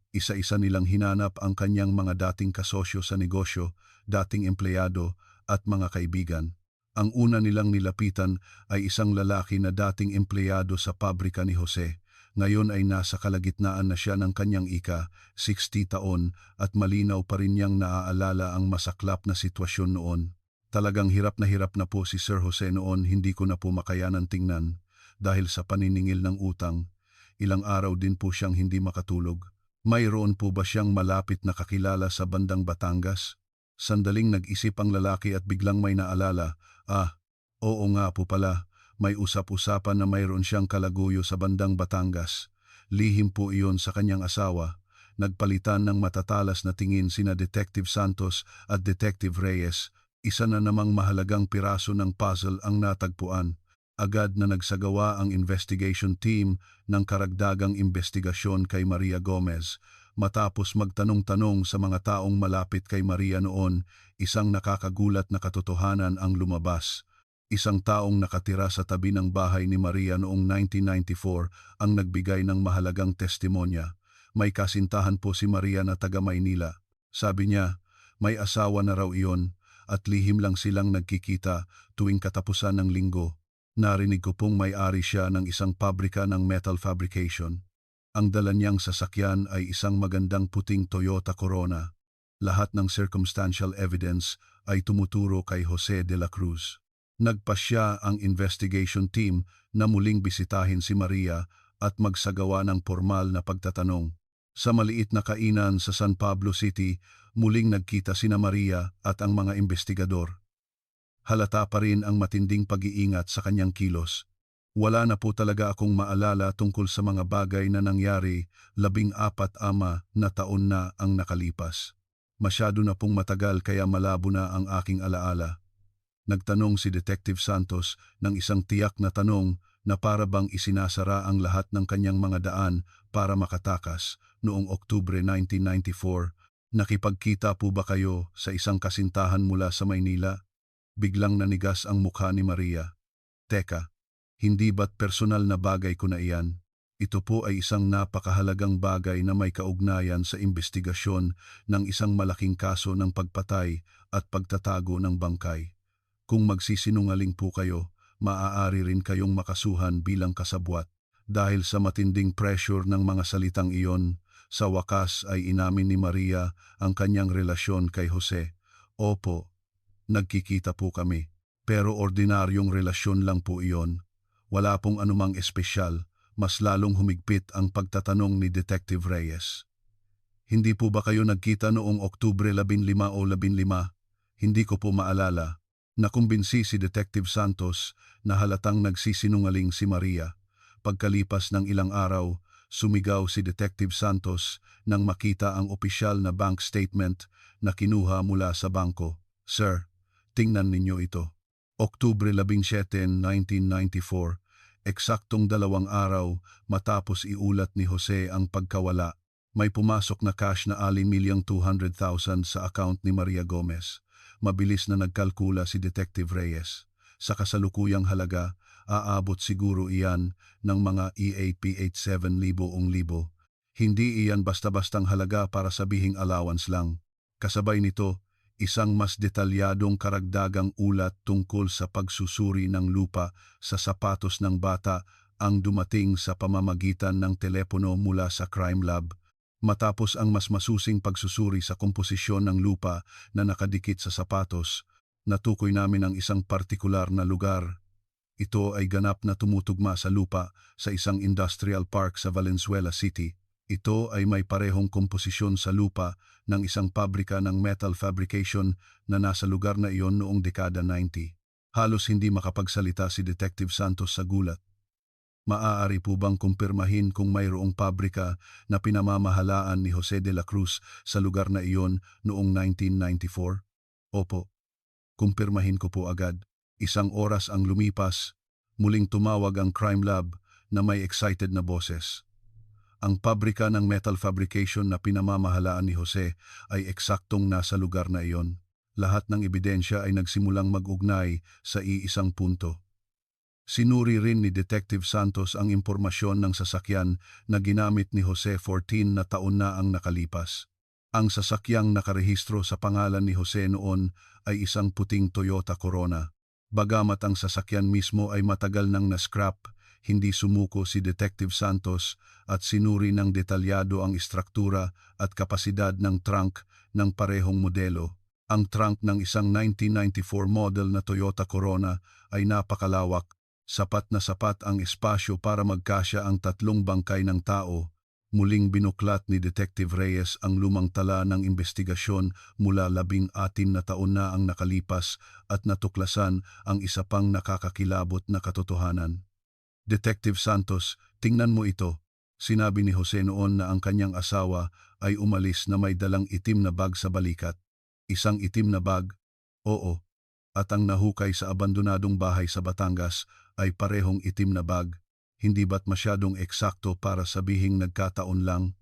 Isa-isa nilang hinanap ang kanyang mga dating kasosyo sa negosyo, dating empleyado at mga kaibigan. Ang una nilang nilapitan ay isang lalaki na dating empleyado sa pabrika ni Jose. Ngayon ay nasa kalagitnaan na siya ng kanyang 60 taon at malinaw pa rin niyang naaalala ang masaklap na sitwasyon noon. Talagang hirap na po si Sir Jose noon, hindi ko na po makayanan tingnan dahil sa paniningil ng utang. Ilang araw din po siyang hindi makatulog. Mayroon po ba siyang malapit na kakilala sa bandang Batangas? Sandaling nag-isip ang lalaki at biglang may naalala. Oo nga po pala, may usap-usapan na mayroon siyang kalaguyo sa bandang Batangas. Lihim po iyon sa kanyang asawa. Nagpalitan ng matatalas na tingin sina Detective Santos at Detective Reyes. Isa na namang mahalagang piraso ng puzzle ang natagpuan. Agad na nagsagawa ang investigation team ng karagdagang investigasyon kay Maria Gomez. Matapos magtanong-tanong sa mga taong malapit kay Maria noon, isang nakakagulat na katotohanan ang lumabas. Isang taong nakatira sa tabi ng bahay ni Maria noong 1994 ang nagbigay ng mahalagang testimonya. May kasintahan po si Maria na taga Maynila. Sabi niya, may asawa na raw iyon at lihim lang silang nagkikita tuwing katapusan ng linggo. Narinig ko pong may-ari siya ng isang pabrika ng metal fabrication. Ang dala niyang sasakyan ay isang magandang puting Toyota Corona. Lahat ng circumstantial evidence ay tumuturo kay Jose de la Cruz. Nagpasya ang investigation team na muling bisitahin si Maria at magsagawa ng formal na pagtatanong. Sa maliit na kainan sa San Pablo City, muling nagkita sina Maria at ang mga investigador. Halata pa rin ang matinding pag-iingat sa kanyang kilos. Wala na po talaga akong maalala tungkol sa mga bagay na nangyari, 14 na taon na ang nakalipas. Masyado na pong matagal kaya malabo na ang aking alaala. Nagtanong si Detective Santos ng isang tiyak na tanong na para bang isinasara ang lahat ng kanyang mga daan para makatakas. Noong Oktubre 1994, nakipagkita po ba kayo sa isang kasintahan mula sa Maynila? Biglang nanigas ang mukha ni Maria. Teka. Hindi ba't personal na bagay ko na iyan? Ito po ay isang napakahalagang bagay na may kaugnayan sa investigasyon ng isang malaking kaso ng pagpatay at pagtatago ng bangkay. Kung magsisinungaling po kayo, maaari rin kayong makasuhan bilang kasabwat. Dahil sa matinding pressure ng mga salitang iyon, sa wakas ay inamin ni Maria ang kanyang relasyon kay Jose. Opo, nagkikita po kami, pero ordinaryong relasyon lang po iyon. Wala pong anumang espesyal, mas lalong humigpit ang pagtatanong ni Detective Reyes. Hindi po ba kayo nagkita noong Oktubre 15 o 15? Hindi ko po maalala. Nakumbinsi si Detective Santos na halatang nagsisinungaling si Maria. Pagkalipas ng ilang araw, sumigaw si Detective Santos nang makita ang opisyal na bank statement na kinuha mula sa bangko. Sir, tingnan ninyo ito. Oktubre 17, 1994, eksaktong 2 araw matapos iulat ni Jose ang pagkawala, may pumasok na cash na 6,200,000 sa account ni Maria Gomez. Mabilis na nagkalkula si Detective Reyes. Sa kasalukuyang halaga, aabot siguro iyan ng mga EAPH 7,000. Hindi iyan basta-bastang halaga para sabihing allowance lang. Kasabay nito, isang mas detalyadong karagdagang ulat tungkol sa pagsusuri ng lupa sa sapatos ng bata ang dumating sa pamamagitan ng telepono mula sa crime lab. Matapos ang mas masusing pagsusuri sa komposisyon ng lupa na nakadikit sa sapatos, natukoy namin ang isang partikular na lugar. Ito ay ganap na tumutugma sa lupa sa isang industrial park sa Valenzuela City. Ito ay may parehong komposisyon sa lupa ng isang pabrika ng metal fabrication na nasa lugar na iyon noong dekada 90. Halos hindi makapagsalita si Detective Santos sa gulat. Maaari po bang kumpirmahin kung mayroong pabrika na pinamamahalaan ni Jose de la Cruz sa lugar na iyon noong 1994? Opo, kumpirmahin ko po agad. Isang oras ang lumipas, muling tumawag ang crime lab na may excited na boses. Ang pabrika ng metal fabrication na pinamamahalaan ni Jose ay eksaktong nasa lugar na iyon. Lahat ng ebidensya ay nagsimulang mag-ugnay sa iisang punto. Sinuri rin ni Detective Santos ang impormasyon ng sasakyan na ginamit ni Jose 14 na taon na ang nakalipas. Ang sasakyang nakarehistro sa pangalan ni Jose noon ay isang puting Toyota Corona. Bagamat ang sasakyan mismo ay matagal nang na-scrap, hindi sumuko si Detective Santos at sinuri ng detalyado ang istruktura at kapasidad ng trunk ng parehong modelo. Ang trunk ng isang 1994 model na Toyota Corona ay napakalawak, sapat na sapat ang espasyo para magkasya ang 3 bangkay ng tao. Muling binuklat ni Detective Reyes ang lumang tala ng investigasyon mula 16 na taon na ang nakalipas at natuklasan ang isa pang nakakakilabot na katotohanan. Detective Santos, tingnan mo ito. Sinabi ni Jose noon na ang kanyang asawa ay umalis na may dalang itim na bag sa balikat. Isang itim na bag? Oo. At ang nahukay sa abandonadong bahay sa Batangas ay parehong itim na bag. Hindi ba't masyadong eksakto para sabihing nagkataon lang?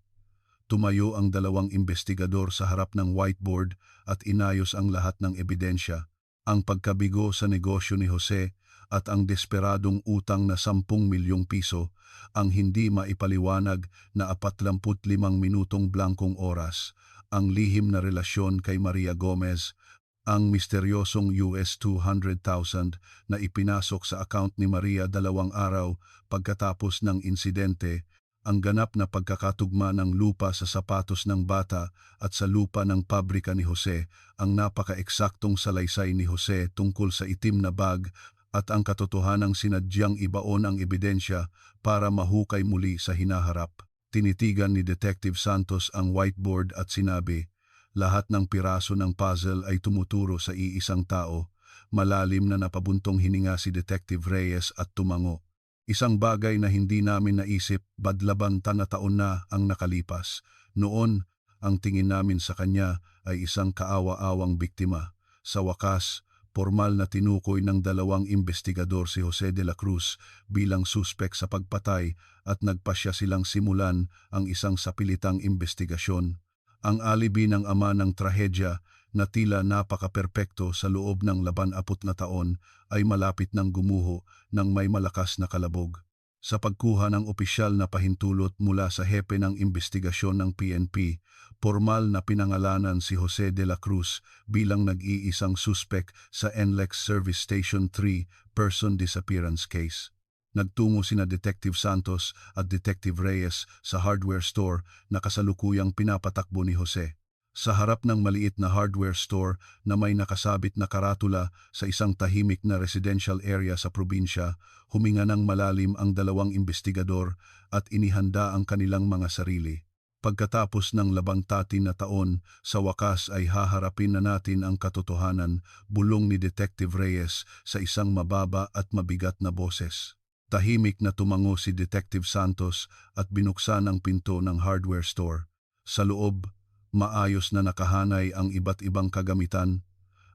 Tumayo ang 2 investigador sa harap ng whiteboard at inayos ang lahat ng ebidensya. Ang pagkabigo sa negosyo ni Jose at ang desperadong utang na 10 milyong piso, ang hindi maipaliwanag na 45 minutong blankong oras, ang lihim na relasyon kay Maria Gomez, ang misteryosong US 200,000 na ipinasok sa account ni Maria 2 araw pagkatapos ng insidente, ang ganap na pagkakatugma ng lupa sa sapatos ng bata at sa lupa ng pabrika ni Jose, ang napaka-eksaktong salaysay ni Jose tungkol sa itim na bag at ang katotohanang sinadyang ibaon ang ebidensya para mahukay muli sa hinaharap. Tinitigan ni Detective Santos ang whiteboard at sinabi, lahat ng piraso ng puzzle ay tumuturo sa iisang tao. Malalim na napabuntong hininga si Detective Reyes at tumango. Isang bagay na hindi namin naisip, badlaban na taon na ang nakalipas. Noon, ang tingin namin sa kanya ay isang kaawa-awang biktima. Sa wakas, formal na tinukoy ng 2 investigador si Jose de la Cruz bilang suspek sa pagpatay at nagpasya silang simulan ang isang sapilitang investigasyon. Ang alibi ng ama ng trahedya na tila napaka-perpekto sa loob ng 80 na taon ay malapit ng gumuho ng may malakas na kalabog. Sa pagkuha ng opisyal na pahintulot mula sa hepe ng investigasyon ng PNP, formal na pinangalanan si Jose de la Cruz bilang nag-iisang suspek sa NLEX Service Station 3 Person Disappearance Case. Nagtungo sina Detective Santos at Detective Reyes sa hardware store na kasalukuyang pinapatakbo ni Jose. Sa harap ng maliit na hardware store na may nakasabit na karatula sa isang tahimik na residential area sa probinsya, huminga ng malalim ang 2 investigador at inihanda ang kanilang mga sarili. Pagkatapos ng 18 na taon, sa wakas ay haharapin na natin ang katotohanan, bulong ni Detective Reyes sa isang mababa at mabigat na boses. Tahimik na tumango si Detective Santos at binuksan ang pinto ng hardware store. Sa loob, maayos na nakahanay ang iba't ibang kagamitan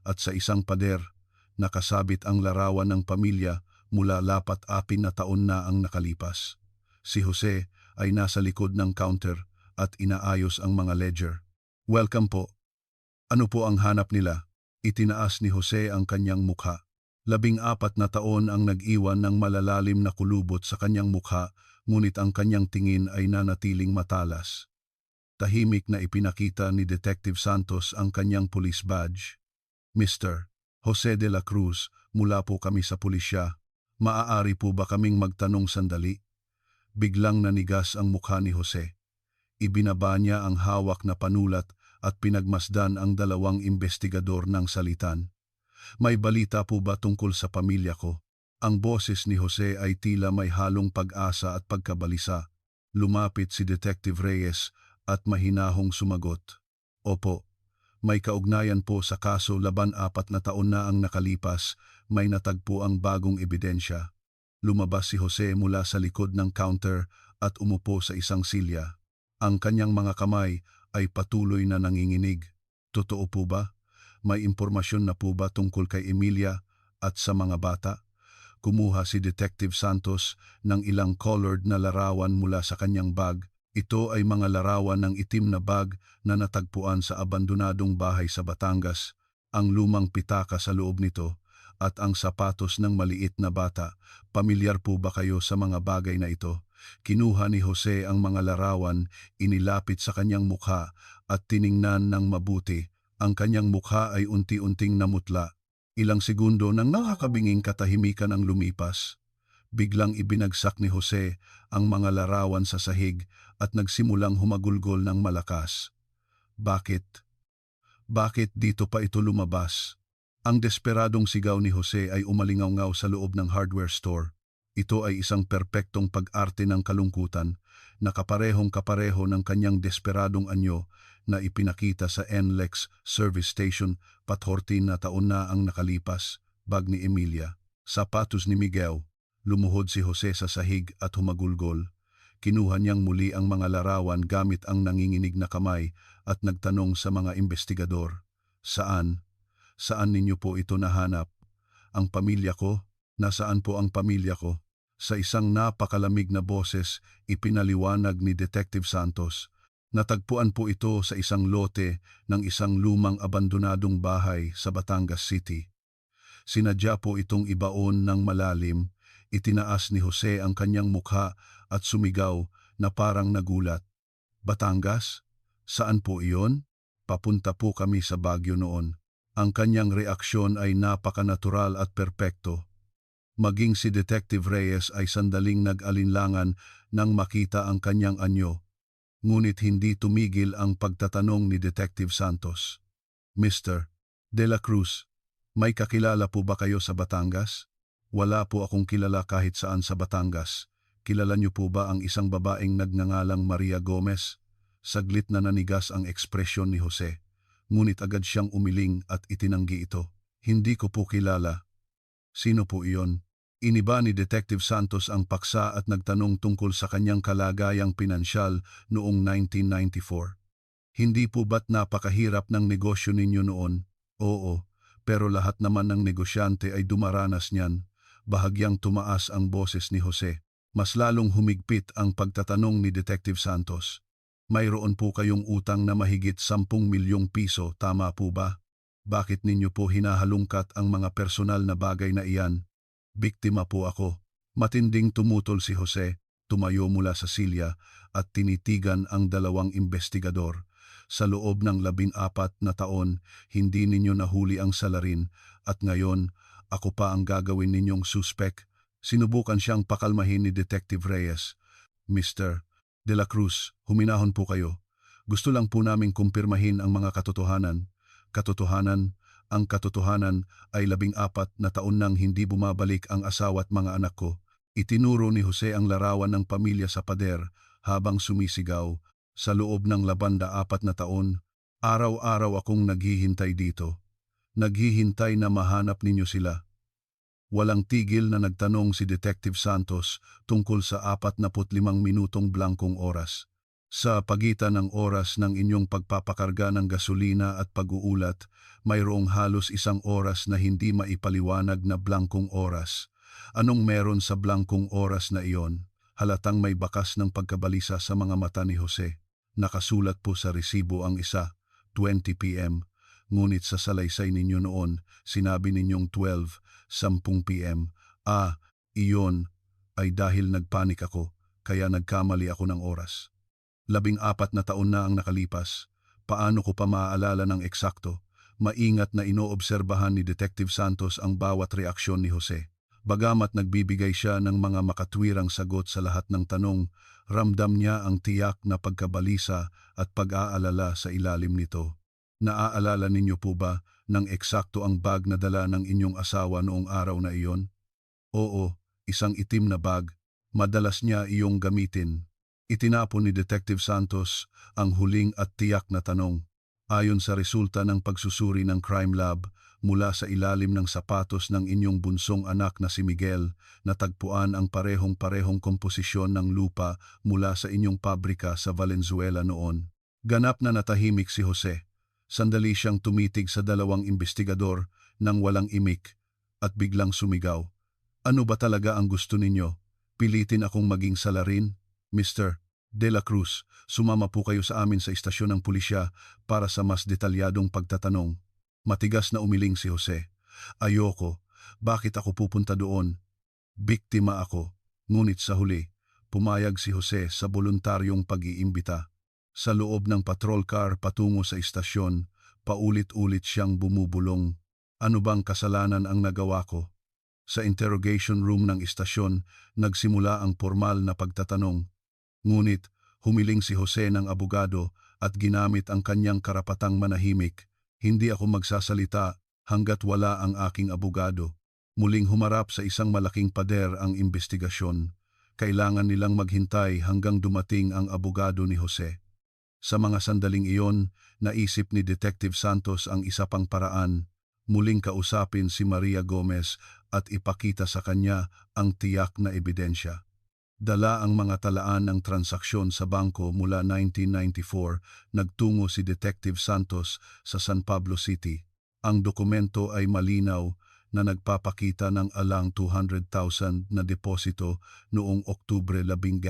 at sa isang pader, nakasabit ang larawan ng pamilya mula 4 na taon na ang nakalipas. Si Jose ay nasa likod ng counter at inaayos ang mga ledger. Welcome po. Ano po ang hanap nila? Itinaas ni Jose ang kanyang mukha. 14 na taon ang nag-iwan ng malalalim na kulubot sa kanyang mukha, ngunit ang kanyang tingin ay nanatiling matalas. Tahimik na ipinakita ni Detective Santos ang kanyang police badge. Mr. Jose de la Cruz, mula po kami sa pulisya. Maaari po ba kaming magtanong sandali? Biglang nanigas ang mukha ni Jose. Ibinaba niya ang hawak na panulat at pinagmasdan ang dalawang investigador ng salitan. May balita po ba tungkol sa pamilya ko? Ang boses ni Jose ay tila may halong pag-asa at pagkabalisa. Lumapit si Detective Reyes at mahinahong sumagot. Opo, may kaugnayan po sa kaso laban 4 na taon na ang nakalipas, may natagpo ang bagong ebidensya. Lumabas si Jose mula sa likod ng counter at umupo sa isang silya. Ang kanyang mga kamay ay patuloy na nanginginig. Totoo po ba? May impormasyon na po ba tungkol kay Emilia at sa mga bata? Kumuha si Detective Santos ng ilang colored na larawan mula sa kanyang bag. Ito ay mga larawan ng itim na bag na natagpuan sa abandonadong bahay sa Batangas, ang lumang pitaka sa loob nito, at ang sapatos ng maliit na bata. Pamilyar po ba kayo sa mga bagay na ito? Kinuha ni Jose ang mga larawan, inilapit sa kanyang mukha at tiningnan ng mabuti. Ang kanyang mukha ay unti-unting namutla. Ilang segundo nang nakakabinging katahimikan ang lumipas. Biglang ibinagsak ni Jose ang mga larawan sa sahig at nagsimulang humagulgol ng malakas. Bakit? Bakit dito pa ito lumabas? Ang desperadong sigaw ni Jose ay umalingaw-ngaw sa loob ng hardware store. Ito ay isang perpektong pag-arte ng kalungkutan na kaparehong-kapareho ng kanyang desperadong anyo na ipinakita sa NLEX service station 14 na taon na ang nakalipas, bag ni Emilia. Sapatos ni Miguel. Lumuhod si Jose sa sahig at humagulgol. Kinuha niyang muli ang mga larawan gamit ang nanginginig na kamay at nagtanong sa mga investigador. Saan? Saan ninyo po ito nahanap? Ang pamilya ko? Nasaan po ang pamilya ko? Sa isang napakalamig na boses, ipinaliwanag ni Detective Santos. Natagpuan po ito sa isang lote ng isang lumang abandonadong bahay sa Batangas City. Sinadya po itong ibaon ng malalim. Itinaas ni Jose ang kanyang mukha at sumigaw na parang nagulat. Batangas? Saan po iyon? Papunta po kami sa Baguio noon. Ang kanyang reaksyon ay napakanatural at perpekto. Maging si Detective Reyes ay sandaling nag-alinlangan nang makita ang kanyang anyo. Ngunit hindi tumigil ang pagtatanong ni Detective Santos. Mr. De La Cruz, may kakilala po ba kayo sa Batangas? Wala po akong kilala kahit saan sa Batangas. Kilala niyo po ba ang isang babaeng nagngangalang Maria Gomez? Saglit na nanigas ang ekspresyon ni Jose. Ngunit agad siyang umiling at itinanggi ito. Hindi ko po kilala. Sino po iyon? Iniba ni Detective Santos ang paksa at nagtanong tungkol sa kanyang kalagayang pinansyal noong 1994. Hindi po ba't napakahirap ng negosyo ninyo noon? Oo, pero lahat naman ng negosyante ay dumaranas niyan. Bahagyang tumaas ang boses ni Jose. Mas lalong humigpit ang pagtatanong ni Detective Santos. Mayroon po kayong utang na mahigit 10 milyong piso, tama po ba? Bakit ninyo po hinahalungkat ang mga personal na bagay na iyan? Biktima po ako. Matinding tumutol si Jose, tumayo mula sa silya at tinitigan ang dalawang investigador. Sa loob ng 14 na taon, hindi ninyo nahuli ang salarin at ngayon, ako pa ang gagawin ninyong suspek. Sinubukan siyang pakalmahin ni Detective Reyes. Mr. De La Cruz, huminahon po kayo. Gusto lang po naming kumpirmahin ang mga katotohanan. Ang katotohanan ay 14 na taon nang hindi bumabalik ang asawa at mga anak ko. Itinuro ni Jose ang larawan ng pamilya sa pader habang sumisigaw. Sa loob ng 14 na taon, araw-araw akong naghihintay dito. Naghihintay na mahanap ninyo sila. Walang tigil na nagtanong si Detective Santos tungkol sa 45 minutong blankong oras. Sa pagitan ng oras ng inyong pagpapakarga ng gasolina at pag-uulat, mayroong halos 1 oras na hindi maipaliwanag na blankong oras. Anong meron sa blankong oras na iyon? Halatang may bakas ng pagkabalisa sa mga mata ni Jose. Nakasulat po sa resibo ang isa, 20 p.m. Ngunit sa salaysay ninyo noon, sinabi ninyong 10 p.m. Iyon ay dahil nagpanik ako, kaya nagkamali ako ng oras. 14 na taon na ang nakalipas. Paano ko pa maaalala ng eksakto? Maingat na inoobserbahan ni Detective Santos ang bawat reaksyon ni Jose. Bagamat nagbibigay siya ng mga makatwirang sagot sa lahat ng tanong, ramdam niya ang tiyak na pagkabalisa at pag-aalala sa ilalim nito. Naaalala ninyo po ba ng eksakto ang bag na dala ng inyong asawa noong araw na iyon? Oo, isang itim na bag. Madalas niya iyong gamitin. Itinapon ni Detective Santos ang huling at tiyak na tanong. Ayon sa resulta ng pagsusuri ng Crime Lab, mula sa ilalim ng sapatos ng inyong bunsong anak na si Miguel, natagpuan ang parehong-parehong komposisyon ng lupa mula sa inyong pabrika sa Valenzuela noon. Ganap na natahimik si Jose. Sandali siyang tumitig sa dalawang investigador nang walang imik at biglang sumigaw. Ano ba talaga ang gusto ninyo? Pilitin akong maging salarin? Mr. De La Cruz, sumama po kayo sa amin sa istasyon ng pulisya para sa mas detalyadong pagtatanong. Matigas na umiling si Jose. Ayoko. Bakit ako pupunta doon? Biktima ako. Ngunit sa huli, pumayag si Jose sa voluntaryong pag-iimbita. Sa loob ng patrol car patungo sa istasyon, paulit-ulit siyang bumubulong. Ano bang kasalanan ang nagawa ko? Sa interrogation room ng istasyon, nagsimula ang formal na pagtatanong. Ngunit, humiling si Jose ng abogado at ginamit ang kanyang karapatang manahimik. Hindi ako magsasalita hanggat wala ang aking abogado. Muling humarap sa isang malaking pader ang investigasyon. Kailangan nilang maghintay hanggang dumating ang abogado ni Jose. Sa mga sandaling iyon, naisip ni Detective Santos ang isa pang paraan. Muling kausapin si Maria Gomez at ipakita sa kanya ang tiyak na ebidensya. Dala ang mga talaan ng transaksyon sa bangko mula 1994, nagtungo si Detective Santos sa San Pablo City. Ang dokumento ay malinaw na nagpapakita ng alang 200,000 na deposito noong Oktubre 11.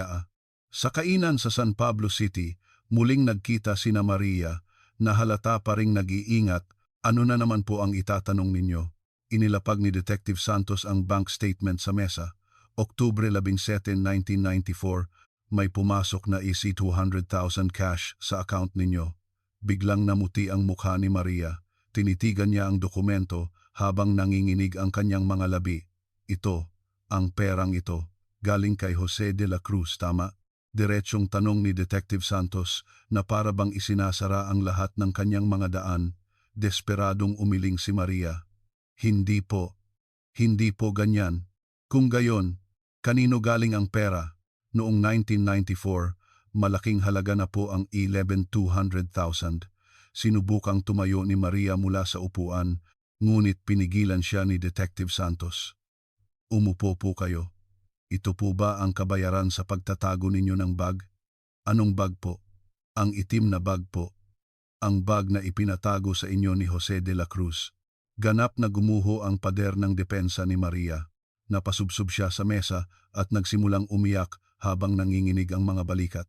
Sa kainan sa San Pablo City, muling nagkita sina Maria na halata pa ring nag-iingat. Ano na naman po ang itatanong ninyo? Inilapag ni Detective Santos ang bank statement sa mesa. Oktubre 17, 1994, may pumasok na isi 200,000 cash sa account ninyo. Biglang namuti ang mukha ni Maria. Tinitigan niya ang dokumento habang nanginginig ang kanyang mga labi. Ito, ang perang ito, galing kay Jose de la Cruz, tama? Diretsyong tanong ni Detective Santos na para bang isinasara ang lahat ng kanyang mga daan. Desperadong umiling si Maria. Hindi po. Hindi po ganyan. Kung gayon, kanino galing ang pera? Noong 1994, malaking halaga na po ang 11,200,000. Sinubukang tumayo ni Maria mula sa upuan, ngunit pinigilan siya ni Detective Santos. Umupo po kayo. Ito po ba ang kabayaran sa pagtatago ninyo ng bag? Anong bag po? Ang itim na bag po. Ang bag na ipinatago sa inyo ni Jose de la Cruz. Ganap na gumuho ang pader ng depensa ni Maria. Napasubsob siya sa mesa at nagsimulang umiyak habang nanginginig ang mga balikat.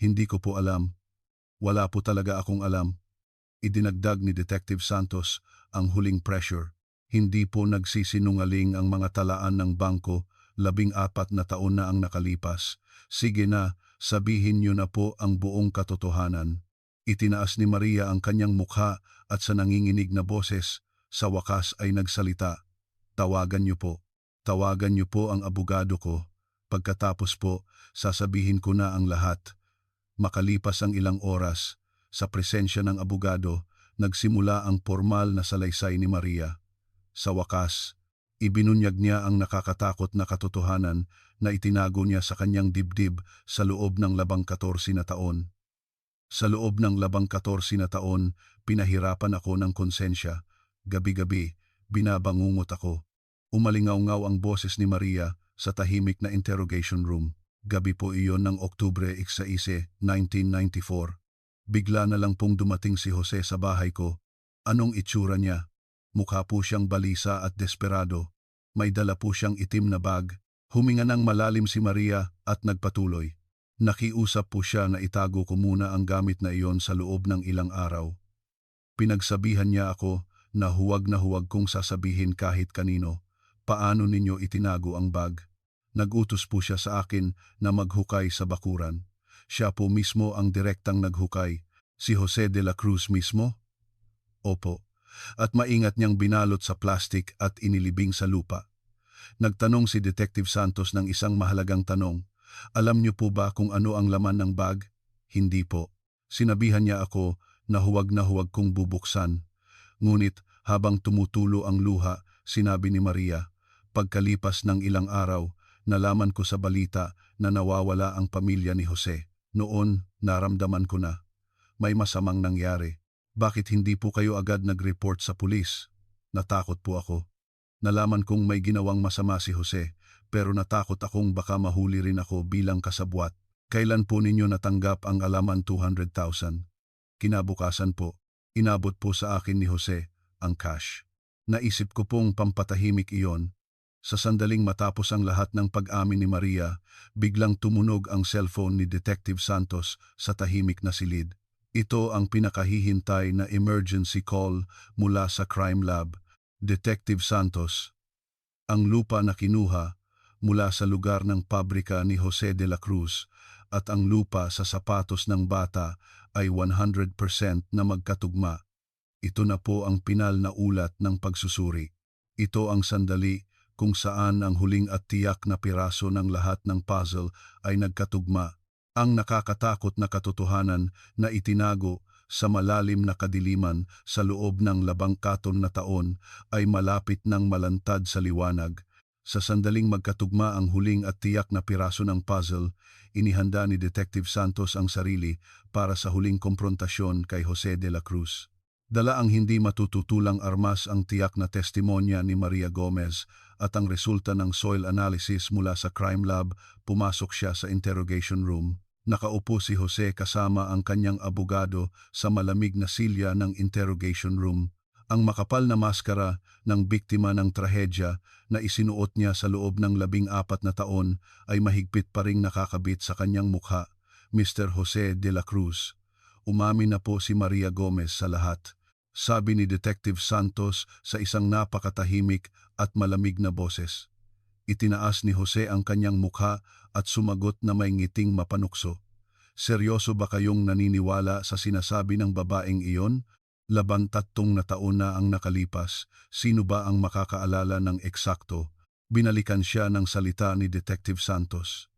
Hindi ko po alam. Wala po talaga akong alam. Idinagdag ni Detective Santos ang huling pressure. Hindi po nagsisinungaling ang mga talaan ng bangko, 14 na taon na ang nakalipas. Sige na, sabihin niyo na po ang buong katotohanan. Itinaas ni Maria ang kanyang mukha at sa nanginginig na boses, sa wakas ay nagsalita. Tawagan niyo po. Tawagan niyo po ang abogado ko. Pagkatapos po, sasabihin ko na ang lahat. Makalipas ang ilang oras, sa presensya ng abogado, nagsimula ang formal na salaysay ni Maria. Sa wakas, ibinunyag niya ang nakakatakot na katotohanan na itinago niya sa kanyang dibdib sa loob ng 14 na taon. Sa loob ng 14 na taon, pinahirapan ako ng konsensya. Gabi-gabi, binabangungot ako. Umalingaw-ngaw ang boses ni Maria sa tahimik na interrogation room. Gabi po iyon ng Oktubre 6, 1994. Bigla na lang pong dumating si Jose sa bahay ko. Anong itsura niya? Mukha po siyang balisa at desperado. May dala po siyang itim na bag. Huminga ng malalim si Maria at nagpatuloy. Nakiusap po siya na itago ko muna ang gamit na iyon sa loob ng ilang araw. Pinagsabihan niya ako na huwag kong sasabihin kahit kanino. Paano ninyo itinago ang bag? Nagutos po siya sa akin na maghukay sa bakuran. Siya po mismo ang direktang naghukay. Si Jose de la Cruz mismo? Opo. At maingat niyang binalot sa plastik at inilibing sa lupa. Nagtanong si Detective Santos ng isang mahalagang tanong. Alam niyo po ba kung ano ang laman ng bag? Hindi po. Sinabihan niya ako na huwag kong bubuksan. Ngunit habang tumutulo ang luha, sinabi ni Maria, pagkalipas ng ilang araw, nalaman ko sa balita na nawawala ang pamilya ni Jose. Noon, naramdaman ko na may masamang nangyari. Bakit hindi po kayo agad nag-report sa pulis? Natakot po ako. Nalaman kong may ginawang masama si Jose, pero natakot akong baka mahuli rin ako bilang kasabwat. Kailan po ninyo natanggap ang alaman 200,000? Kinabukasan po, inabot po sa akin ni Jose ang cash. Naisip ko pong pampatahimik iyon. Sa sandaling matapos ang lahat ng pag-amin ni Maria, biglang tumunog ang cellphone ni Detective Santos sa tahimik na silid. Ito ang pinakahihintay na emergency call mula sa crime lab. Detective Santos, ang lupa na kinuha mula sa lugar ng pabrika ni Jose de la Cruz at ang lupa sa sapatos ng bata ay 100% na magkatugma. Ito na po ang pinal na ulat ng pagsusuri. Ito ang sandali kung saan ang huling at tiyak na piraso ng lahat ng puzzle ay nagkatugma. Ang nakakatakot na katotohanan na itinago sa malalim na kadiliman sa loob ng 14 na taon ay malapit ng malantad sa liwanag. Sa sandaling magkatugma ang huling at tiyak na piraso ng puzzle, inihanda ni Detective Santos ang sarili para sa huling komprontasyon kay Jose de la Cruz. Dala ang hindi matututulang armas ang tiyak na testimonya ni Maria Gomez at ang resulta ng soil analysis mula sa crime lab, pumasok siya sa interrogation room. Nakaupo si Jose kasama ang kanyang abogado sa malamig na silya ng interrogation room. Ang makapal na maskara ng biktima ng trahedya na isinuot niya sa loob ng 14 na taon ay mahigpit pa ring nakakabit sa kanyang mukha. Mr. Jose de la Cruz. Umamin na po si Maria Gomez sa lahat. Sabi ni Detective Santos sa isang napakatahimik at malamig na boses. Itinaas ni Jose ang kanyang mukha at sumagot na may ngiting mapanukso. Seryoso ba kayong naniniwala sa sinasabi ng babaeng iyon? 13 na taon na ang nakalipas, sino ba ang makakaalala ng eksakto? Binalikan siya ng salita ni Detective Santos.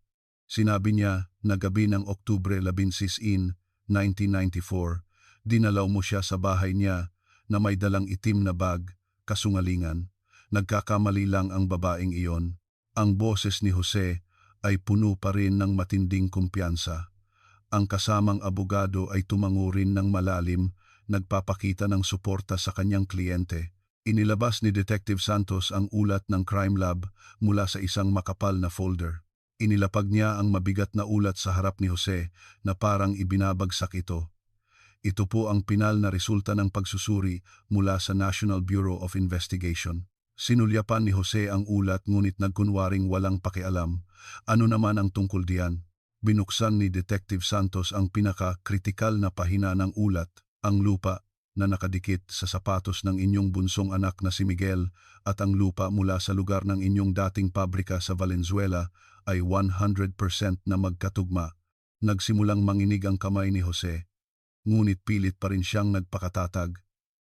Sinabi niya na gabi ng Oktubre 16, 1994, dinalaw mo siya sa bahay niya na may dalang itim na bag, kasungalingan. Nagkakamali lang ang babaeng iyon. Ang boses ni Jose ay puno pa rin ng matinding kumpiyansa. Ang kasamang abogado ay tumango rin ng malalim, nagpapakita ng suporta sa kanyang kliyente. Inilabas ni Detective Santos ang ulat ng crime lab mula sa isang makapal na folder. Inilapag niya ang mabigat na ulat sa harap ni Jose na parang ibinabagsak ito. Ito po ang pinal na resulta ng pagsusuri mula sa National Bureau of Investigation. Sinulyapan ni Jose ang ulat ngunit nagkunwaring walang pakialam. Ano naman ang tungkol diyan? Binuksan ni Detective Santos ang pinaka-kritikal na pahina ng ulat, ang lupa na nakadikit sa sapatos ng inyong bunsong anak na si Miguel at ang lupa mula sa lugar ng inyong dating pabrika sa Valenzuela ay 100% na magkatugma. Nagsimulang manginig ang kamay ni Jose, ngunit pilit pa rin siyang nagpakatatag.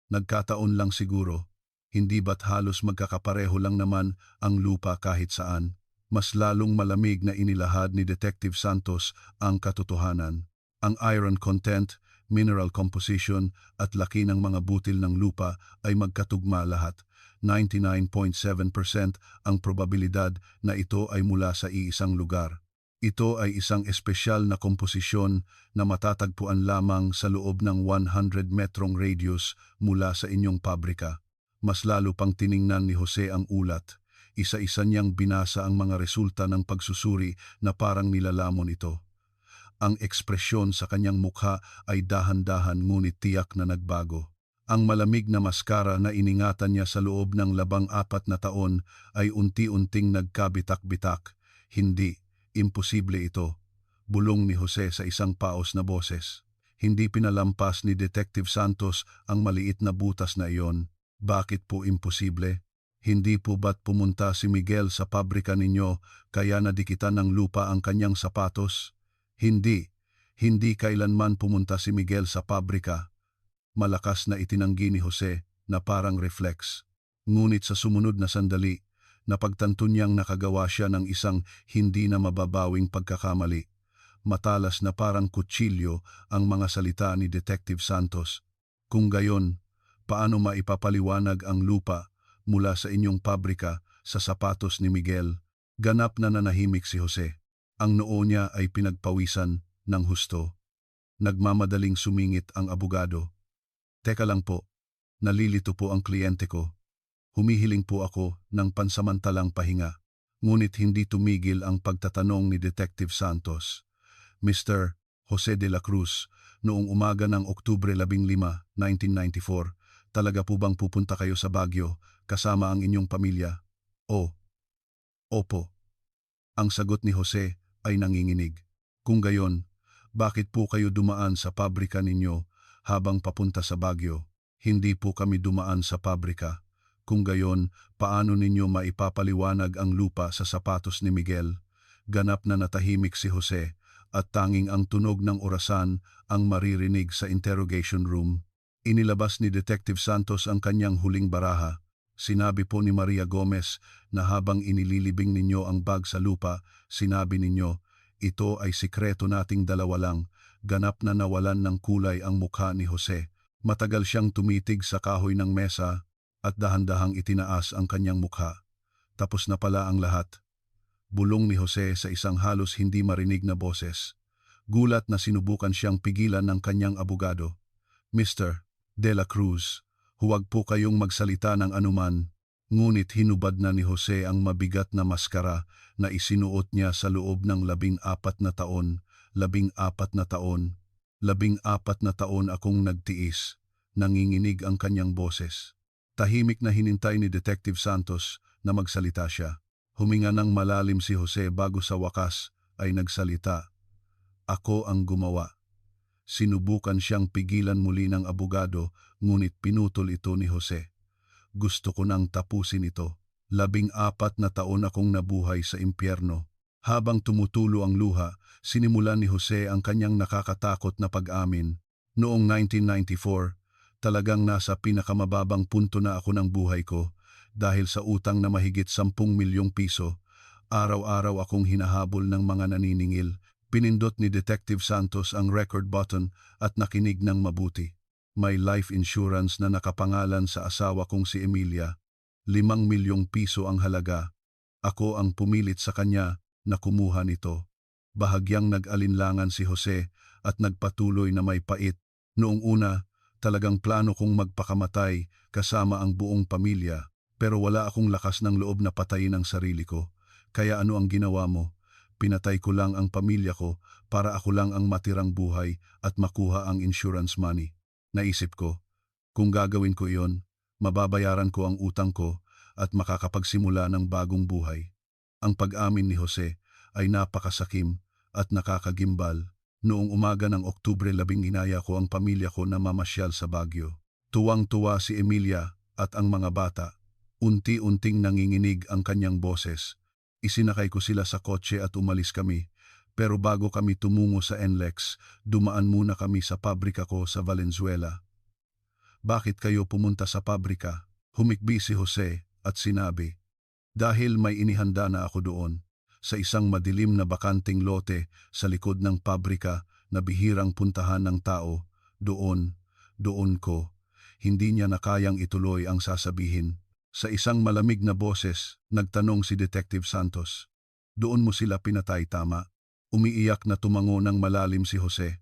Nagkataon lang siguro. Hindi ba't halos magkakapareho lang naman ang lupa kahit saan? Mas lalong malamig na inilahad ni Detective Santos ang katotohanan. Ang iron content, mineral composition at laki ng mga butil ng lupa ay magkatugma lahat. 99.7% ang probabilidad na ito ay mula sa iisang lugar. Ito ay isang espesyal na komposisyon na matatagpuan lamang sa loob ng 100 metrong radius mula sa inyong pabrika. Mas lalo pang tiningnan ni Jose ang ulat. Isa-isa niyang binasa ang mga resulta ng pagsusuri na parang nilalamon ito. Ang ekspresyon sa kanyang mukha ay dahan-dahan ngunit tiyak na nagbago. Ang malamig na maskara na iningatan niya sa loob ng 14 na taon ay unti-unting nagkabitak-bitak. Hindi, imposible ito. Bulong ni Jose sa isang paos na boses. Hindi pinalampas ni Detective Santos ang maliit na butas na iyon. Bakit po imposible? Hindi po ba't pumunta si Miguel sa pabrika ninyo kaya nadikitan ng lupa ang kanyang sapatos? Hindi. Hindi kailanman pumunta si Miguel sa pabrika. Malakas na itinanggi ni Jose na parang reflex. Ngunit sa sumunod na sandali, Napagtanto niyang nakagawa siya ng isang hindi na mababawing pagkakamali. Matalas na parang kutsilyo ang mga salita ni Detective Santos. Kung gayon, paano maipapaliwanag ang lupa mula sa inyong pabrika sa sapatos ni Miguel? Ganap na nanahimik si Jose. Ang noo niya ay pinagpawisan ng husto. Nagmamadaling sumingit ang abogado. Teka lang po, nalilito po ang kliyente ko. Humihiling po ako ng pansamantalang pahinga. Ngunit hindi tumigil ang pagtatanong ni Detective Santos. Mr. Jose de la Cruz, noong umaga ng Oktubre 15, 1994, talaga po bang pupunta kayo sa Baguio kasama ang inyong pamilya? Opo. Ang sagot ni Jose ay nanginginig. Kung gayon, bakit po kayo dumaan sa pabrika ninyo habang papunta sa Baguio? Hindi po kami dumaan sa pabrika. Kung gayon, paano ninyo maipapaliwanag ang lupa sa sapatos ni Miguel? Ganap na natahimik si Jose at tanging ang tunog ng orasan ang maririnig sa interrogation room. Inilabas ni Detective Santos ang kanyang huling baraha. Sinabi po ni Maria Gomez na habang inililibing ninyo ang bag sa lupa, sinabi ninyo, ito ay sikreto nating dalawa lang. Ganap na nawalan ng kulay ang mukha ni Jose. Matagal siyang tumitig sa kahoy ng mesa at dahan-dahang itinaas ang kanyang mukha. Tapos na pala ang lahat. Bulong ni Jose sa isang halos hindi marinig na boses. Gulat na sinubukan siyang pigilan ng kanyang abogado. Mr. De la Cruz, huwag po kayong magsalita ng anuman. Ngunit hinubad na ni Jose ang mabigat na maskara na isinuot niya sa loob ng 14 na taon. 14 na taon. 14 na taon akong nagtiis. Nanginginig ang kanyang boses. Tahimik na hinintay ni Detective Santos na magsalita siya. Huminga ng malalim si Jose bago sa wakas ay nagsalita. Ako ang gumawa. Sinubukan siyang pigilan muli ng abogado ngunit pinutol ito ni Jose. Gusto ko nang tapusin ito. 14 na taon akong nabuhay sa impyerno. Habang tumutulo ang luha, sinimulan ni Jose ang kanyang nakakatakot na pag-amin. Noong 1994, talagang nasa pinakamababang punto na ako ng buhay ko dahil sa utang na mahigit 10 milyong piso. Araw-araw akong hinahabol ng mga naniningil. Pinindot ni Detective Santos ang record button at nakinig ng mabuti. May life insurance na nakapangalan sa asawa kong si Emilia. 5 milyong piso ang halaga. Ako ang pumilit sa kanya na kumuha nito. Bahagyang nag-alinlangan si Jose at nagpatuloy na may pait. Noong una, talagang plano kong magpakamatay kasama ang buong pamilya, pero wala akong lakas ng loob na patayin ang sarili ko. Kaya ano ang ginawa mo? Pinatay ko lang ang pamilya ko para ako lang ang matirang buhay at makuha ang insurance money. Naisip ko, kung gagawin ko iyon, mababayaran ko ang utang ko at makakapagsimula ng bagong buhay. Ang pag-amin ni Jose ay napakasakim at nakakagimbal. Noong umaga ng Oktubre 10 inaya ko ang pamilya ko na mamasyal sa Baguio. Tuwang-tuwa si Emilia at ang mga bata. Unti-unting nanginginig ang kanyang boses. Isinakay ko sila sa kotse at umalis kami. Pero bago kami tumungo sa NLEX, dumaan muna kami sa pabrika ko sa Valenzuela. Bakit kayo pumunta sa pabrika? Humikbi si Jose at sinabi. Dahil may inihanda na ako doon. Sa isang madilim na bakanting lote sa likod ng pabrika na bihirang puntahan ng tao, doon ko. Hindi niya na kayang ituloy ang sasabihin. Sa isang malamig na boses, nagtanong si Detective Santos. Doon mo sila pinatay, tama? Umiiyak na tumango ng malalim si Jose.